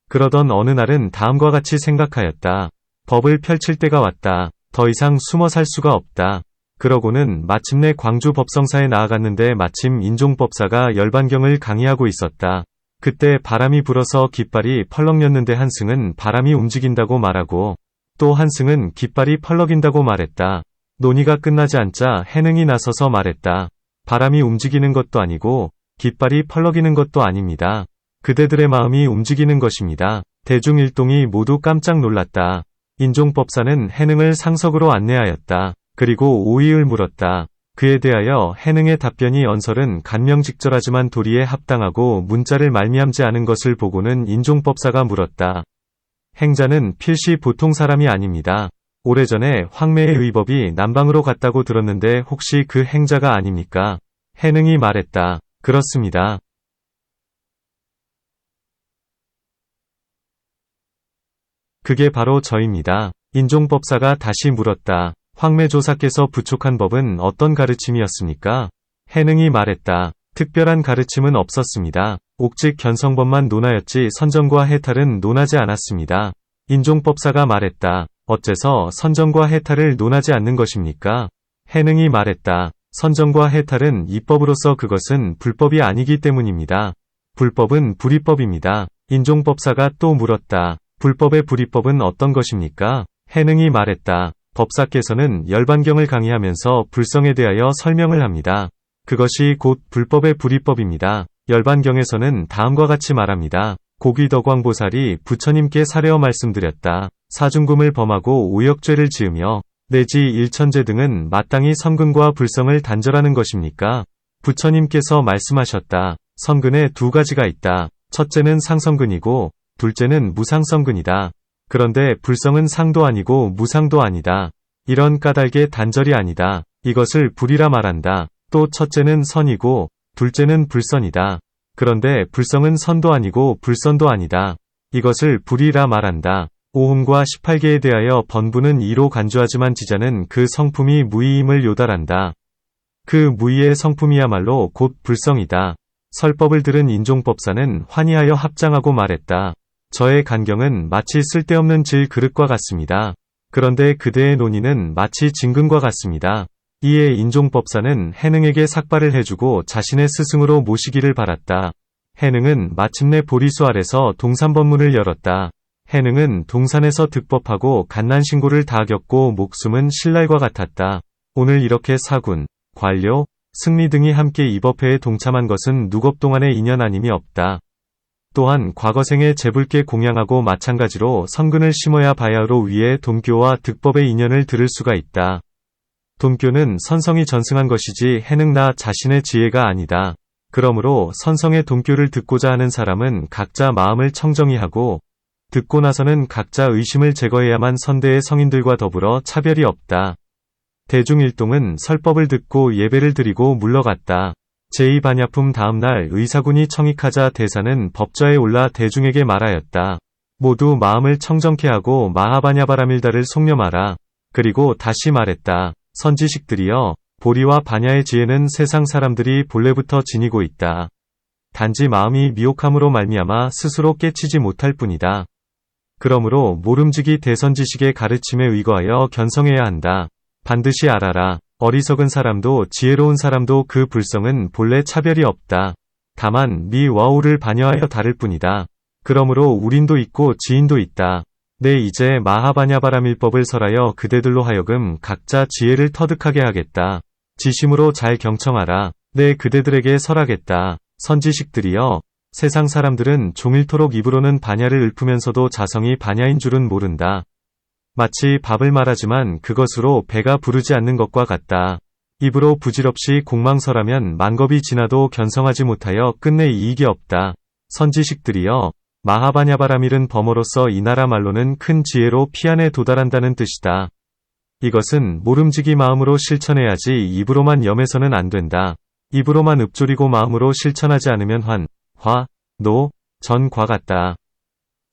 그러던 어느 날은 다음과 같이 생각하였다. 법을 펼칠 때가 왔다. 더 이상 숨어 살 수가 없다. 그러고는 마침내 광주 법성사에 나아갔는데 마침 인종법사가 열반경을 강의하고 있었다. 그때 바람이 불어서 깃발이 펄럭였는데 한승은 바람이 움직인다고 말하고 또 한승은 깃발이 펄럭인다고 말했다. 논의가 끝나지 않자 해능이 나서서 말했다. 바람이 움직이는 것도 아니고 깃발이 펄럭이는 것도 아닙니다. 그대들의 마음이 움직이는 것입니다. 대중일동이 모두 깜짝 놀랐다. 인종법사는 해능을 상석으로 안내하였다. 그리고 오의를 물었다. 그에 대하여 해능의 답변이 언설은 간명직절하지만 도리에 합당하고 문자를 말미암지 않은 것을 보고는 인종법사가 물었다. 행자는 필시 보통 사람이 아닙니다. 오래전에 황매의 의법이 남방으로 갔다고 들었는데 혹시 그 행자가 아닙니까? 해능이 말했다. 그렇습니다. 그게 바로 저입니다. 인종법사가 다시 물었다. 황매조사께서 부촉한 법은 어떤 가르침이었습니까? 해능이 말했다. 특별한 가르침은 없었습니다. 옥직 견성법만 논하였지 선정과 해탈은 논하지 않았습니다. 인종법사가 말했다. 어째서 선정과 해탈을 논하지 않는 것입니까? 해능이 말했다. 선정과 해탈은 이법으로서 그것은 불법이 아니기 때문입니다. 불법은 불이법입니다. 인종법사가 또 물었다. 불법의 불이법은 어떤 것입니까? 해능이 말했다. 법사께서는 열반경을 강의하면서 불성에 대하여 설명을 합니다. 그것이 곧 불법의 불이법입니다. 열반경에서는 다음과 같이 말합니다. 고귀덕왕보살이 부처님께 사례어 말씀드렸다. 사중금을 범하고 오역죄를 지으며 내지 일천제 등은 마땅히 선근과 불성을 단절하는 것입니까? 부처님께서 말씀하셨다. 선근에 두 가지가 있다. 첫째는 상선근이고 둘째는 무상선근이다. 그런데 불성은 상도 아니고 무상도 아니다. 이런 까닭의 단절이 아니다. 이것을 불이라 말한다. 또 첫째는 선이고 둘째는 불선이다. 그런데 불성은 선도 아니고 불선도 아니다. 이것을 불이라 말한다. 오음과 18개에 대하여 번부는 이로 간주하지만 지자는 그 성품이 무의임을 요달한다. 그 무의의 성품이야말로 곧 불성이다. 설법을 들은 인종법사는 환희하여 합장하고 말했다. 저의 간경은 마치 쓸데없는 질 그릇과 같습니다. 그런데 그대의 논의는 마치 진근과 같습니다. 이에 인종법사는 해능에게 삭발을 해주고 자신의 스승으로 모시기를 바랐다. 해능은 마침내 보리수 아래서 동산법문을 열었다. 해능은 동산에서 득법하고 갓난신고를 다 겪고 목숨은 신랄과 같았다. 오늘 이렇게 사군, 관료, 승리 등이 함께 이 법회에 동참한 것은 누겁동안의 인연 아님이 없다. 또한 과거생에 재불께 공양하고 마찬가지로 선근을 심어야 바야흐로 위에 돈교와 득법의 인연을 들을 수가 있다. 돈교는 선성이 전승한 것이지 해능 나 자신의 지혜가 아니다. 그러므로 선성의 돈교를 듣고자 하는 사람은 각자 마음을 청정히 하고 듣고 나서는 각자 의심을 제거해야만 선대의 성인들과 더불어 차별이 없다. 대중일동은 설법을 듣고 예배를 드리고 물러갔다. 제2반야품 다음날 의사군이 청익하자 대사는 법좌에 올라 대중에게 말하였다. 모두 마음을 청정케 하고 마하바냐바라밀다를 속념하라. 그리고 다시 말했다. 선지식들이여, 보리와 바냐의 지혜는 세상 사람들이 본래부터 지니고 있다. 단지 마음이 미혹함으로 말미암아 스스로 깨치지 못할 뿐이다. 그러므로 모름지기 대선지식의 가르침에 의거하여 견성해야 한다. 반드시 알아라. 어리석은 사람도 지혜로운 사람도 그 불성은 본래 차별이 없다. 다만 미와우를 반여하여 다를 뿐이다. 그러므로 우린도 있고 지인도 있다. 내 이제 마하바냐바라밀법을 설하여 그대들로 하여금 각자 지혜를 터득하게 하겠다. 지심으로 잘 경청하라. 내 그대들에게 설하겠다. 선지식들이여, 세상 사람들은 종일토록 입으로는 바냐를 읊으면서도 자성이 바냐인 줄은 모른다. 마치 밥을 말하지만 그것으로 배가 부르지 않는 것과 같다. 입으로 부질없이 공망설하면 만겁이 지나도 견성하지 못하여 끝내 이익이 없다. 선지식들이여, 마하바냐바라밀은 범어로서 이 나라 말로는 큰 지혜로 피안에 도달한다는 뜻이다. 이것은 모름지기 마음으로 실천해야지 입으로만 염해서는 안 된다. 입으로만 읊조리고 마음으로 실천하지 않으면 환, 화, 노, 전과 같다.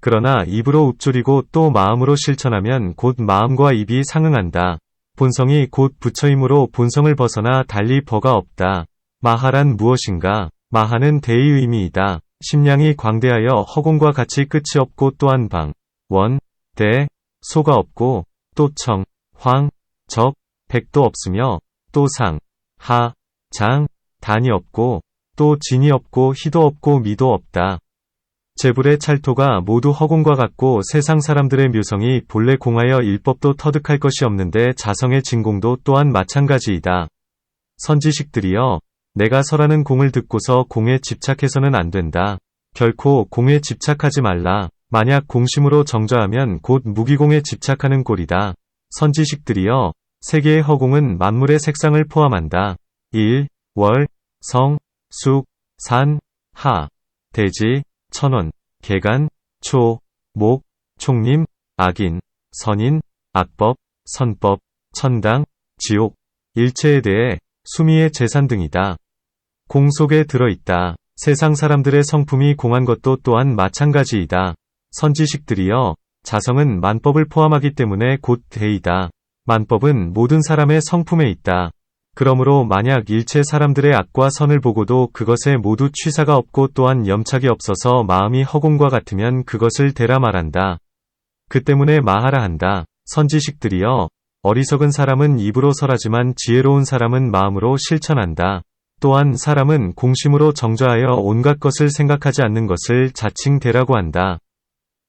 그러나 입으로 읊조리고 또 마음으로 실천하면 곧 마음과 입이 상응한다. 본성이 곧 부처이므로 본성을 벗어나 달리 버가 없다. 마하란 무엇인가? 마하는 대의 의미이다. 심량이 광대하여 허공과 같이 끝이 없고 또한 방, 원, 대, 소가 없고 또 청, 황, 적, 백도 없으며 또 상, 하, 장, 단이 없고 또 진이 없고 희도 없고 미도 없다. 재불의 찰토가 모두 허공과 같고 세상 사람들의 묘성이 본래 공하여 일법도 터득할 것이 없는데 자성의 진공도 또한 마찬가지이다. 선지식들이여, 내가 설하는 공을 듣고서 공에 집착해서는 안 된다. 결코 공에 집착하지 말라. 만약 공심으로 정좌하면 곧 무기공에 집착하는 꼴이다. 선지식들이여, 세계의 허공은 만물의 색상을 포함한다. 일, 월, 성, 숙, 산, 하, 대지, 천원, 개간, 초, 목, 총림, 악인, 선인, 악법, 선법, 천당, 지옥, 일체에 대해 수미의 재산 등이다. 공 속에 들어있다. 세상 사람들의 성품이 공한 것도 또한 마찬가지이다. 선지식들이여, 자성은 만법을 포함하기 때문에 곧 대이다. 만법은 모든 사람의 성품에 있다. 그러므로 만약 일체 사람들의 악과 선을 보고도 그것에 모두 취사가 없고 또한 염착이 없어서 마음이 허공과 같으면 그것을 대라 말한다. 그 때문에 마하라 한다. 선지식들이여, 어리석은 사람은 입으로 설하지만 지혜로운 사람은 마음으로 실천한다. 또한 사람은 공심으로 정좌하여 온갖 것을 생각하지 않는 것을 자칭 대라고 한다.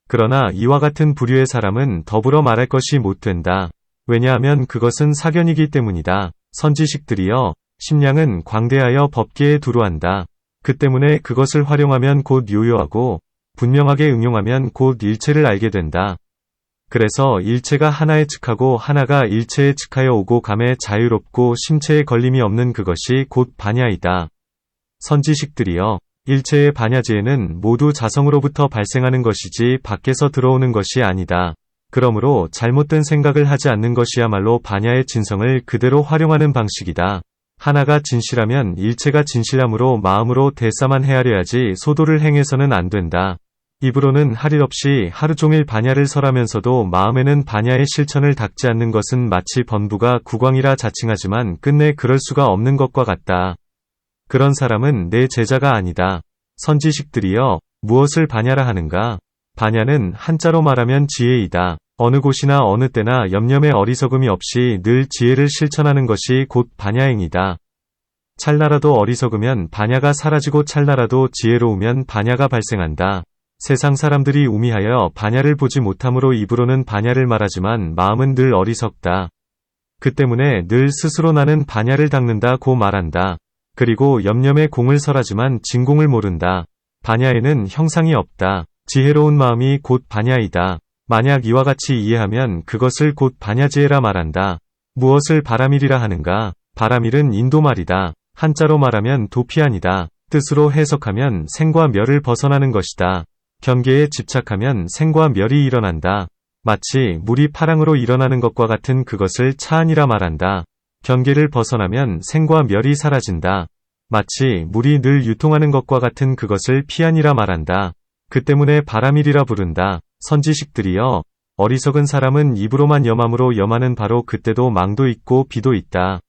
그러나 이와 같은 부류의 사람은 더불어 말할 것이 못 된다. 왜냐하면 그것은 사견이기 때문이다. 선지식들이여, 심량은 광대하여 법계에 두루한다. 그 때문에 그것을 활용하면 곧 요요하고 분명하게 응용하면 곧 일체를 알게 된다. 그래서 일체가 하나에 즉하고 하나가 일체에 즉하여 오고 감에 자유롭고 심체에 걸림이 없는 그것이 곧 바냐이다. 선지식들이여, 일체의 바냐지혜는 모두 자성으로부터 발생하는 것이지 밖에서 들어오는 것이 아니다. 그러므로 잘못된 생각을 하지 않는 것이야말로 바냐의 진성을 그대로 활용하는 방식이다. 하나가 진실하면 일체가 진실함으로 마음으로 대사만 헤아려야지 소도를 행해서는 안 된다. 입으로는 할 일 없이 하루 종일 바냐를 설하면서도 마음에는 바냐의 실천을 닦지 않는 것은 마치 번부가 국왕이라 자칭하지만 끝내 그럴 수가 없는 것과 같다. 그런 사람은 내 제자가 아니다. 선지식들이여, 무엇을 바냐라 하는가? 바냐는 한자로 말하면 지혜이다. 어느 곳이나 어느 때나 염려의 어리석음이 없이 늘 지혜를 실천하는 것이 곧 바냐행이다. 찰나라도 어리석으면 반야가 사라지고 찰나라도 지혜로우면 반야가 발생한다. 세상 사람들이 우미하여 반야를 보지 못함으로 입으로는 반야를 말하지만 마음은 늘 어리석다. 그 때문에 늘 스스로 나는 반야를 닦는다고 말한다. 그리고 염염에 공을 설하지만 진공을 모른다. 반야에는 형상이 없다. 지혜로운 마음이 곧 반야이다. 만약 이와 같이 이해하면 그것을 곧 반야지혜라 말한다. 무엇을 바람일이라 하는가? 바람일은 인도말이다. 한자로 말하면 도피안이다. 뜻으로 해석하면 생과 멸을 벗어나는 것이다. 경계에 집착하면 생과 멸이 일어난다. 마치 물이 파랑으로 일어나는 것과 같은 그것을 차안이라 말한다. 경계를 벗어나면 생과 멸이 사라진다. 마치 물이 늘 유통하는 것과 같은 그것을 피안이라 말한다. 그 때문에 바람일이라 부른다. 선지식들이여, 어리석은 사람은 입으로만 염함으로 염하는 바로 그때도 망도 있고 비도 있다.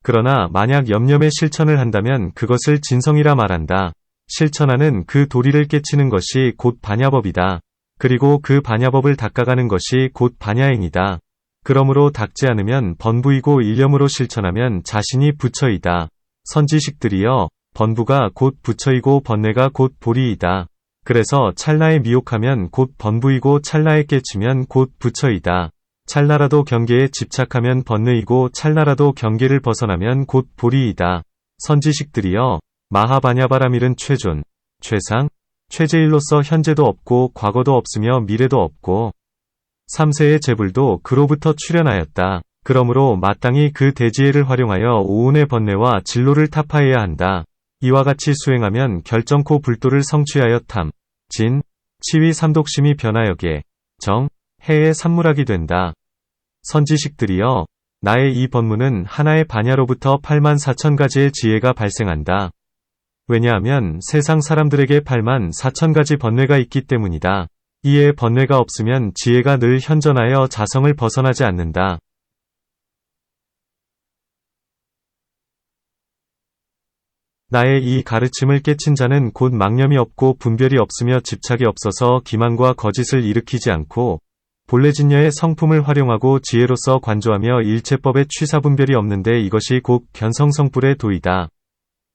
그러나 만약 염염에 실천을 한다면 그것을 진성이라 말한다. 실천하는 그 도리를 깨치는 것이 곧 반야법이다. 그리고 그 반야법을 닦아가는 것이 곧 반야행이다. 그러므로 닦지 않으면 번부이고 일념으로 실천하면 자신이 부처이다. 선지식들이여, 번부가 곧 부처이고 번뇌가 곧 보리이다. 그래서 찰나에 미혹하면 곧 번부이고 찰나에 깨치면 곧 부처이다. 찰나라도 경계에 집착하면 번뇌이고 찰나라도 경계를 벗어나면 곧 보리이다. 선지식들이여, 마하반야바라밀은 최존, 최상, 최제일로서 현재도 없고 과거도 없으며 미래도 없고 3세의 재불도 그로부터 출현하였다. 그러므로 마땅히 그 대지혜를 활용하여 오운의 번뇌와 진로를 타파해야 한다. 이와 같이 수행하면 결정코 불도를 성취하여 탐, 진, 치위 삼독심이 변하여게, 정, 해의 삼무락이 된다. 선지식들이여, 나의 이 법문은 하나의 반야로부터 84,000가지의 지혜가 발생한다. 왜냐하면 세상 사람들에게 84,000가지 번뇌가 있기 때문이다. 이에 번뇌가 없으면 지혜가 늘 현존하여 자성을 벗어나지 않는다. 나의 이 가르침을 깨친 자는 곧 망념이 없고 분별이 없으며 집착이 없어서 기만과 거짓을 일으키지 않고 본래 진여의 성품을 활용하고 지혜로서 관조하며 일체법에 취사분별이 없는데 이것이 곧 견성성불의 도이다.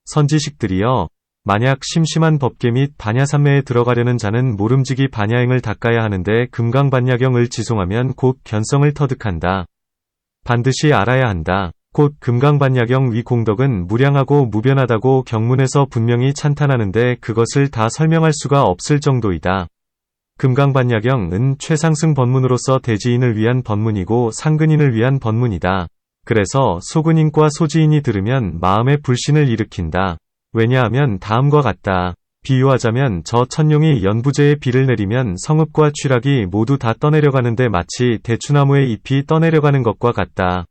선지식들이여, 만약 심심한 법계 및 반야삼매에 들어가려는 자는 모름지기 반야행을 닦아야 하는데 금강반야경을 지송하면 곧 견성을 터득한다. 반드시 알아야 한다. 곧 금강반야경 위 공덕은 무량하고 무변하다고 경문에서 분명히 찬탄하는데 그것을 다 설명할 수가 없을 정도이다. 금강반야경은 최상승 법문으로서 대지인을 위한 법문이고 상근인을 위한 법문이다. 그래서 소근인과 소지인이 들으면 마음의 불신을 일으킨다. 왜냐하면 다음과 같다. 비유하자면 저 천룡이 연부제에 비를 내리면 성읍과 취락이 모두 다 떠내려가는데 마치 대추나무의 잎이 떠내려가는 것과 같다.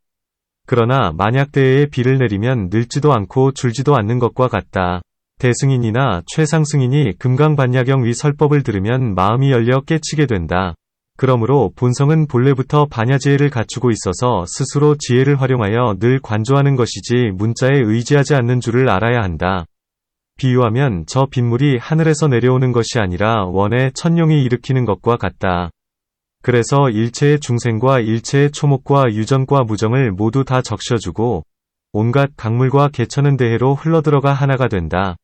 그러나 만약 대해에 비를 내리면 늙지도 않고 줄지도 않는 것과 같다. 대승인이나 최상승인이 금강반야경 위 설법을 들으면 마음이 열려 깨치게 된다. 그러므로 본성은 본래부터 반야지혜를 갖추고 있어서 스스로 지혜를 활용하여 늘 관조하는 것이지 문자에 의지하지 않는 줄을 알아야 한다. 비유하면 저 빗물이 하늘에서 내려오는 것이 아니라 원의 천룡이 일으키는 것과 같다. 그래서 일체의 중생과 일체의 초목과 유정과 무정을 모두 다 적셔주고 온갖 강물과 개천은 대해로 흘러들어가 하나가 된다.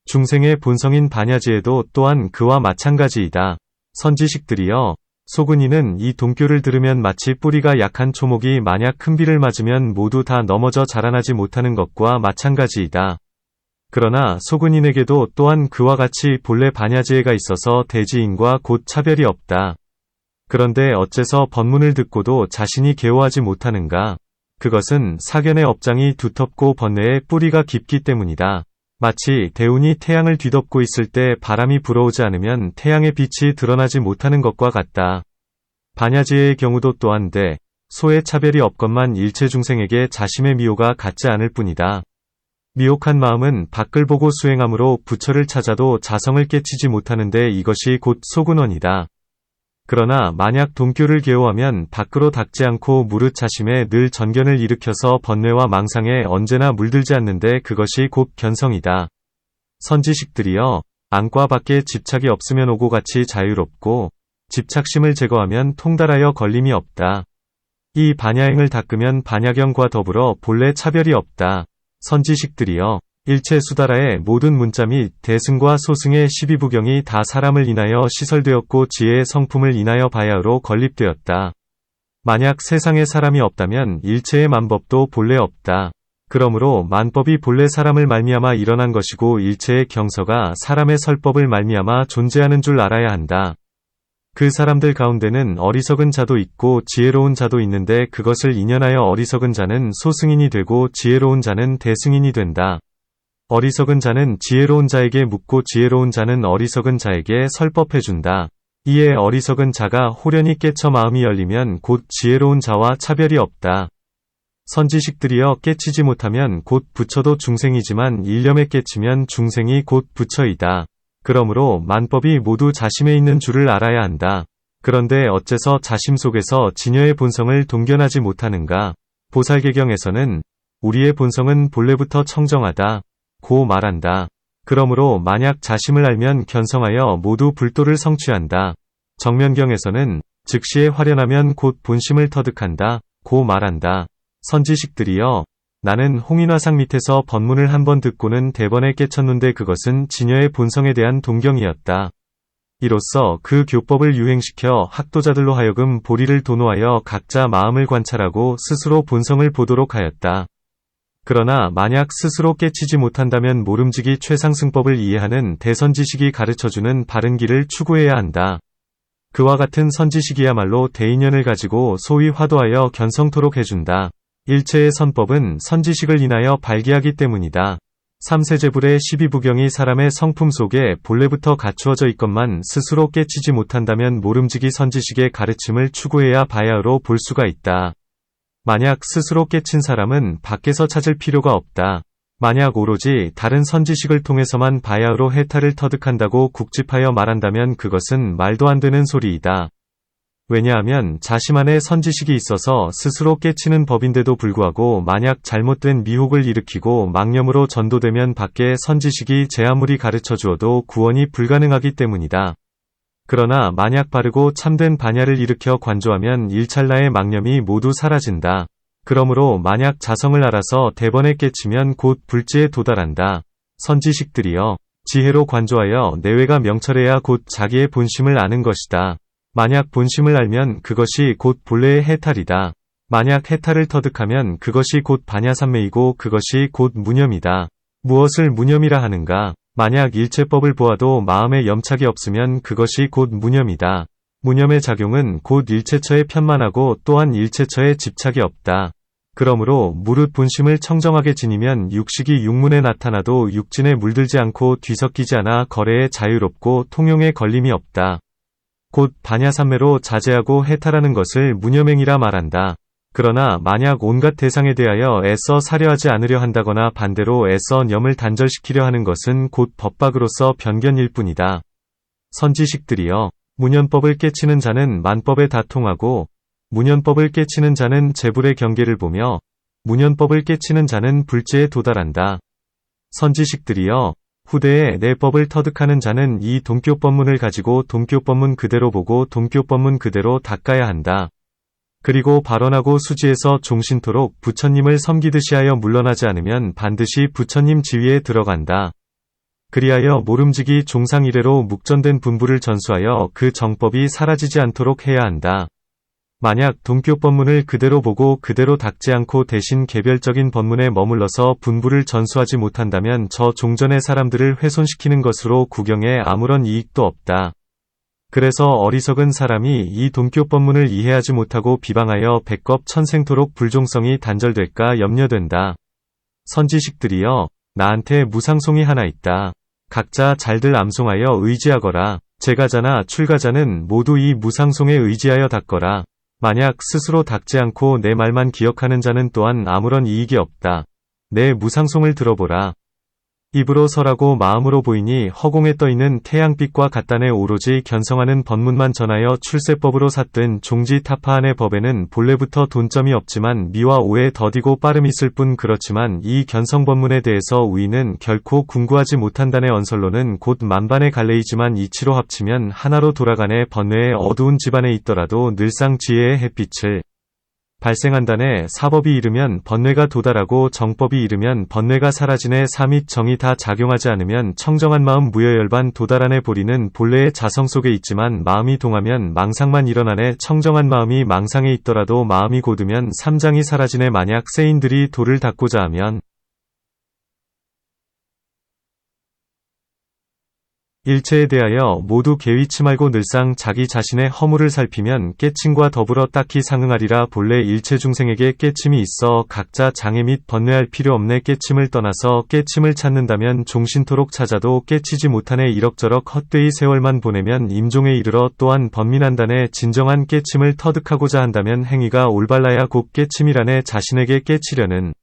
중생의 본성인 반야지혜도 또한 그와 마찬가지이다. 선지식들이여, 소근이는 이 동교를 들으면 마치 뿌리가 약한 초목이 만약 큰 비를 맞으면 모두 다 넘어져 자라나지 못하는 것과 마찬가지이다. 그러나 소근인에게도 또한 그와 같이 본래 반야지혜가 있어서 대지인과 곧 차별이 없다. 그런데 어째서 법문을 듣고도 자신이 개호하지 못하는가? 그것은 사견의 업장이 두텁고 번뇌의 뿌리가 깊기 때문이다. 마치 대운이 태양을 뒤덮고 있을 때 바람이 불어오지 않으면 태양의 빛이 드러나지 못하는 것과 같다. 반야지혜의 경우도 또한 대, 소의 차별이 없건만 일체 중생에게 자심의 미호가 같지 않을 뿐이다. 미혹한 마음은 밖을 보고 수행함으로 부처를 찾아도 자성을 깨치지 못하는데 이것이 곧 소근원이다. 그러나 만약 동교를 개호하면 밖으로 닦지 않고 무릇 자심에 늘 전견을 일으켜서 번뇌와 망상에 언제나 물들지 않는데 그것이 곧 견성이다. 선지식들이여, 안과 밖에 집착이 없으면 오고같이 자유롭고 집착심을 제거하면 통달하여 걸림이 없다. 이 반야행을 닦으면 반야경과 더불어 본래 차별이 없다. 선지식들이여, 일체 수다라의 모든 문자 및 대승과 소승의 12부경이 다 사람을 인하여 시설되었고 지혜의 성품을 인하여 바야흐로 건립되었다. 만약 세상에 사람이 없다면 일체의 만법도 본래 없다. 그러므로 만법이 본래 사람을 말미암아 일어난 것이고 일체의 경서가 사람의 설법을 말미암아 존재하는 줄 알아야 한다. 그 사람들 가운데는 어리석은 자도 있고 지혜로운 자도 있는데 그것을 인연하여 어리석은 자는 소승인이 되고 지혜로운 자는 대승인이 된다. 어리석은 자는 지혜로운 자에게 묻고 지혜로운 자는 어리석은 자에게 설법해준다. 이에 어리석은 자가 호련히 깨쳐 마음이 열리면 곧 지혜로운 자와 차별이 없다. 선지식들이여 깨치지 못하면 곧 부처도 중생이지만 일념에 깨치면 중생이 곧 부처이다. 그러므로 만법이 모두 자심에 있는 줄을 알아야 한다. 그런데 어째서 자심 속에서 진여의 본성을 동견하지 못하는가? 보살계경에서는 우리의 본성은 본래부터 청정하다 고 말한다. 그러므로 만약 자심을 알면 견성하여 모두 불도를 성취한다. 정면경에서는 즉시에 화련하면 곧 본심을 터득한다 고 말한다. 선지식들이여, 나는 홍인화상 밑에서 법문을 한 번 듣고는 대번에 깨쳤는데 그것은 진여의 본성에 대한 동경이었다. 이로써 그 교법을 유행시켜 학도자들로 하여금 보리를 도노하여 각자 마음을 관찰하고 스스로 본성을 보도록 하였다. 그러나 만약 스스로 깨치지 못한다면 모름지기 최상승법을 이해하는 대선지식이 가르쳐주는 바른 길을 추구해야 한다. 그와 같은 선지식이야말로 대인연을 가지고 소위 화도하여 견성토록 해준다. 일체의 선법은 선지식을 인하여 발기하기 때문이다. 삼세제불의 12부경이 사람의 성품 속에 본래부터 갖추어져 있건만 스스로 깨치지 못한다면 모름지기 선지식의 가르침을 추구해야 바야흐로 볼 수가 있다. 만약 스스로 깨친 사람은 밖에서 찾을 필요가 없다. 만약 오로지 다른 선지식을 통해서만 바야흐로 해탈을 터득한다고 국집하여 말한다면 그것은 말도 안 되는 소리이다. 왜냐하면 자심 안에 선지식이 있어서 스스로 깨치는 법인데도 불구하고 만약 잘못된 미혹을 일으키고 망념으로 전도되면 밖에 선지식이 제 아무리 가르쳐 주어도 구원이 불가능하기 때문이다. 그러나 만약 바르고 참된 반야를 일으켜 관조하면 일찰나의 망념이 모두 사라진다. 그러므로 만약 자성을 알아서 대번에 깨치면 곧 불지에 도달한다. 선지식들이여, 지혜로 관조하여 내외가 명철해야 곧 자기의 본심을 아는 것이다. 만약 본심을 알면 그것이 곧 본래의 해탈이다. 만약 해탈을 터득하면 그것이 곧 반야삼매이고 그것이 곧 무념이다. 무엇을 무념이라 하는가? 만약 일체법을 보아도 마음에 염착이 없으면 그것이 곧 무념이다. 무념의 작용은 곧 일체처에 편만하고 또한 일체처에 집착이 없다. 그러므로 무릇 본심을 청정하게 지니면 육식이 육문에 나타나도 육진에 물들지 않고 뒤섞이지 않아 거래에 자유롭고 통용에 걸림이 없다. 곧 반야삼매로 자제하고 해탈하는 것을 무념행이라 말한다. 그러나 만약 온갖 대상에 대하여 애써 사려하지 않으려 한다거나 반대로 애써 념을 단절시키려 하는 것은 곧 법박으로서 변견일 뿐이다. 선지식들이여, 문연법을 깨치는 자는 만법에 다 통하고 문연법을 깨치는 자는 재불의 경계를 보며 문연법을 깨치는 자는 불지에 도달한다. 선지식들이여, 후대에 내 법을 터득하는 자는 이 동교법문을 가지고 동교법문 그대로 보고 동교법문 그대로 닦아야 한다. 그리고 발언하고 수지에서 종신토록 부처님을 섬기듯이 하여 물러나지 않으면 반드시 부처님 지위에 들어간다. 그리하여 모름지기 종상 이래로 묵전된 분부를 전수하여 그 정법이 사라지지 않도록 해야 한다. 만약 동교법문을 그대로 보고 그대로 닦지 않고 대신 개별적인 법문에 머물러서 분부를 전수하지 못한다면 저 종전의 사람들을 훼손시키는 것으로 구경에 아무런 이익도 없다. 그래서 어리석은 사람이 이 동교법문을 이해하지 못하고 비방하여 백겁 천생토록 불종성이 단절될까 염려된다. 선지식들이여, 나한테 무상송이 하나 있다. 각자 잘들 암송하여 의지하거라. 제가자나 출가자는 모두 이 무상송에 의지하여 닦거라. 만약 스스로 닦지 않고 내 말만 기억하는 자는 또한 아무런 이익이 없다. 내 무상송을 들어보라. 입으로 설하고 마음으로 보이니 허공에 떠있는 태양빛과 같다네. 오로지 견성하는 법문만 전하여 출세법으로 삿된 종지타파한의 법에는 본래부터 돈점이 없지만 미와 오에 더디고 빠름이 있을 뿐. 그렇지만 이 견성법문에 대해서 우리는 결코 궁구하지 못한다네. 언설로는 곧 만반의 갈래이지만 이치로 합치면 하나로 돌아가네. 번뇌의 어두운 집안에 있더라도 늘상 지혜의 햇빛을 발생한다네. 사법이 이르면 번뇌가 도달하고 정법이 이르면 번뇌가 사라지네. 사 및 정이 다 작용하지 않으면 청정한 마음 무여열반 도달하네. 보리는 본래의 자성 속에 있지만 마음이 동하면 망상만 일어나네. 청정한 마음이 망상에 있더라도 마음이 곧으면 삼장이 사라지네. 만약 세인들이 도를 닦고자 하면 일체에 대하여 모두 개의치 말고 늘상 자기 자신의 허물을 살피면 깨침과 더불어 딱히 상응하리라. 본래 일체 중생에게 깨침이 있어 각자 장애 및 번뇌할 필요 없네. 깨침을 떠나서 깨침을 찾는다면 종신토록 찾아도 깨치지 못하네. 이럭저럭 헛되이 세월만 보내면 임종에 이르러 또한 번민한다네. 진정한 깨침을 터득하고자 한다면 행위가 올발라야 곧 깨침이라네. 자신에게 깨치려는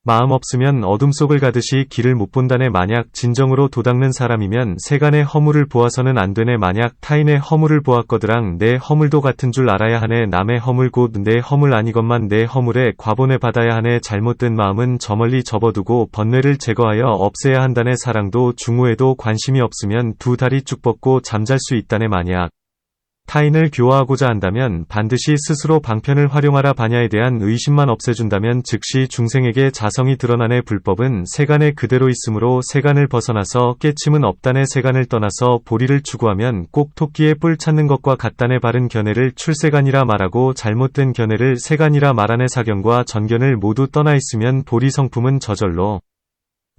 마음 없으면 어둠 속을 가듯이 길을 못 본다네. 만약 진정으로 도닦는 사람이면 세간의 허물을 보아서는 안 되네. 만약 타인의 허물을 보았거드랑 내 허물도 같은 줄 알아야 하네. 남의 허물 곧 내 허물 아니건만 내 허물에 과본해 받아야 하네. 잘못된 마음은 저 멀리 접어두고 번뇌를 제거하여 없애야 한다네. 사랑도 중후에도 관심이 없으면 두 다리 쭉 뻗고 잠잘 수 있다네. 만약 타인을 교화하고자 한다면 반드시 스스로 방편을 활용하라. 반야에 대한 의심만 없애준다면 즉시 중생에게 자성이 드러나네. 불법은 세간에 그대로 있으므로 세간을 벗어나서 깨침은 없다네. 세간을 떠나서 보리를 추구하면 꼭 토끼의 뿔 찾는 것과 같다네. 바른 견해를 출세간이라 말하고 잘못된 견해를 세간이라 말하네. 사견과 전견을 모두 떠나 있으면 보리 성품은 저절로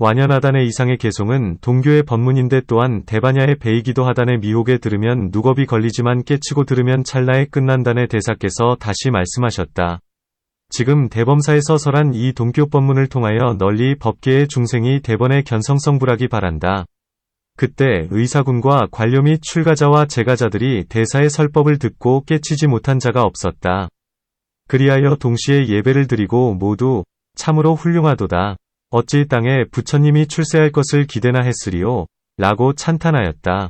완연하다네. 이상의 개송은 동교의 법문인데 또한 대반야의 배이기도 하다네. 미혹에 들으면 누겁이 걸리지만 깨치고 들으면 찰나에 끝난다네. 대사께서 다시 말씀하셨다. 지금 대범사에서 설한 이 동교 법문을 통하여 널리 법계의 중생이 대번에 견성성불하기 바란다. 그때 의사군과 관료 및 출가자와 제가자들이 대사의 설법을 듣고 깨치지 못한 자가 없었다. 그리하여 동시에 예배를 드리고 모두 참으로 훌륭하도다. 어찌 땅에 부처님이 출세할 것을 기대나 했으리요? 라고 찬탄하였다.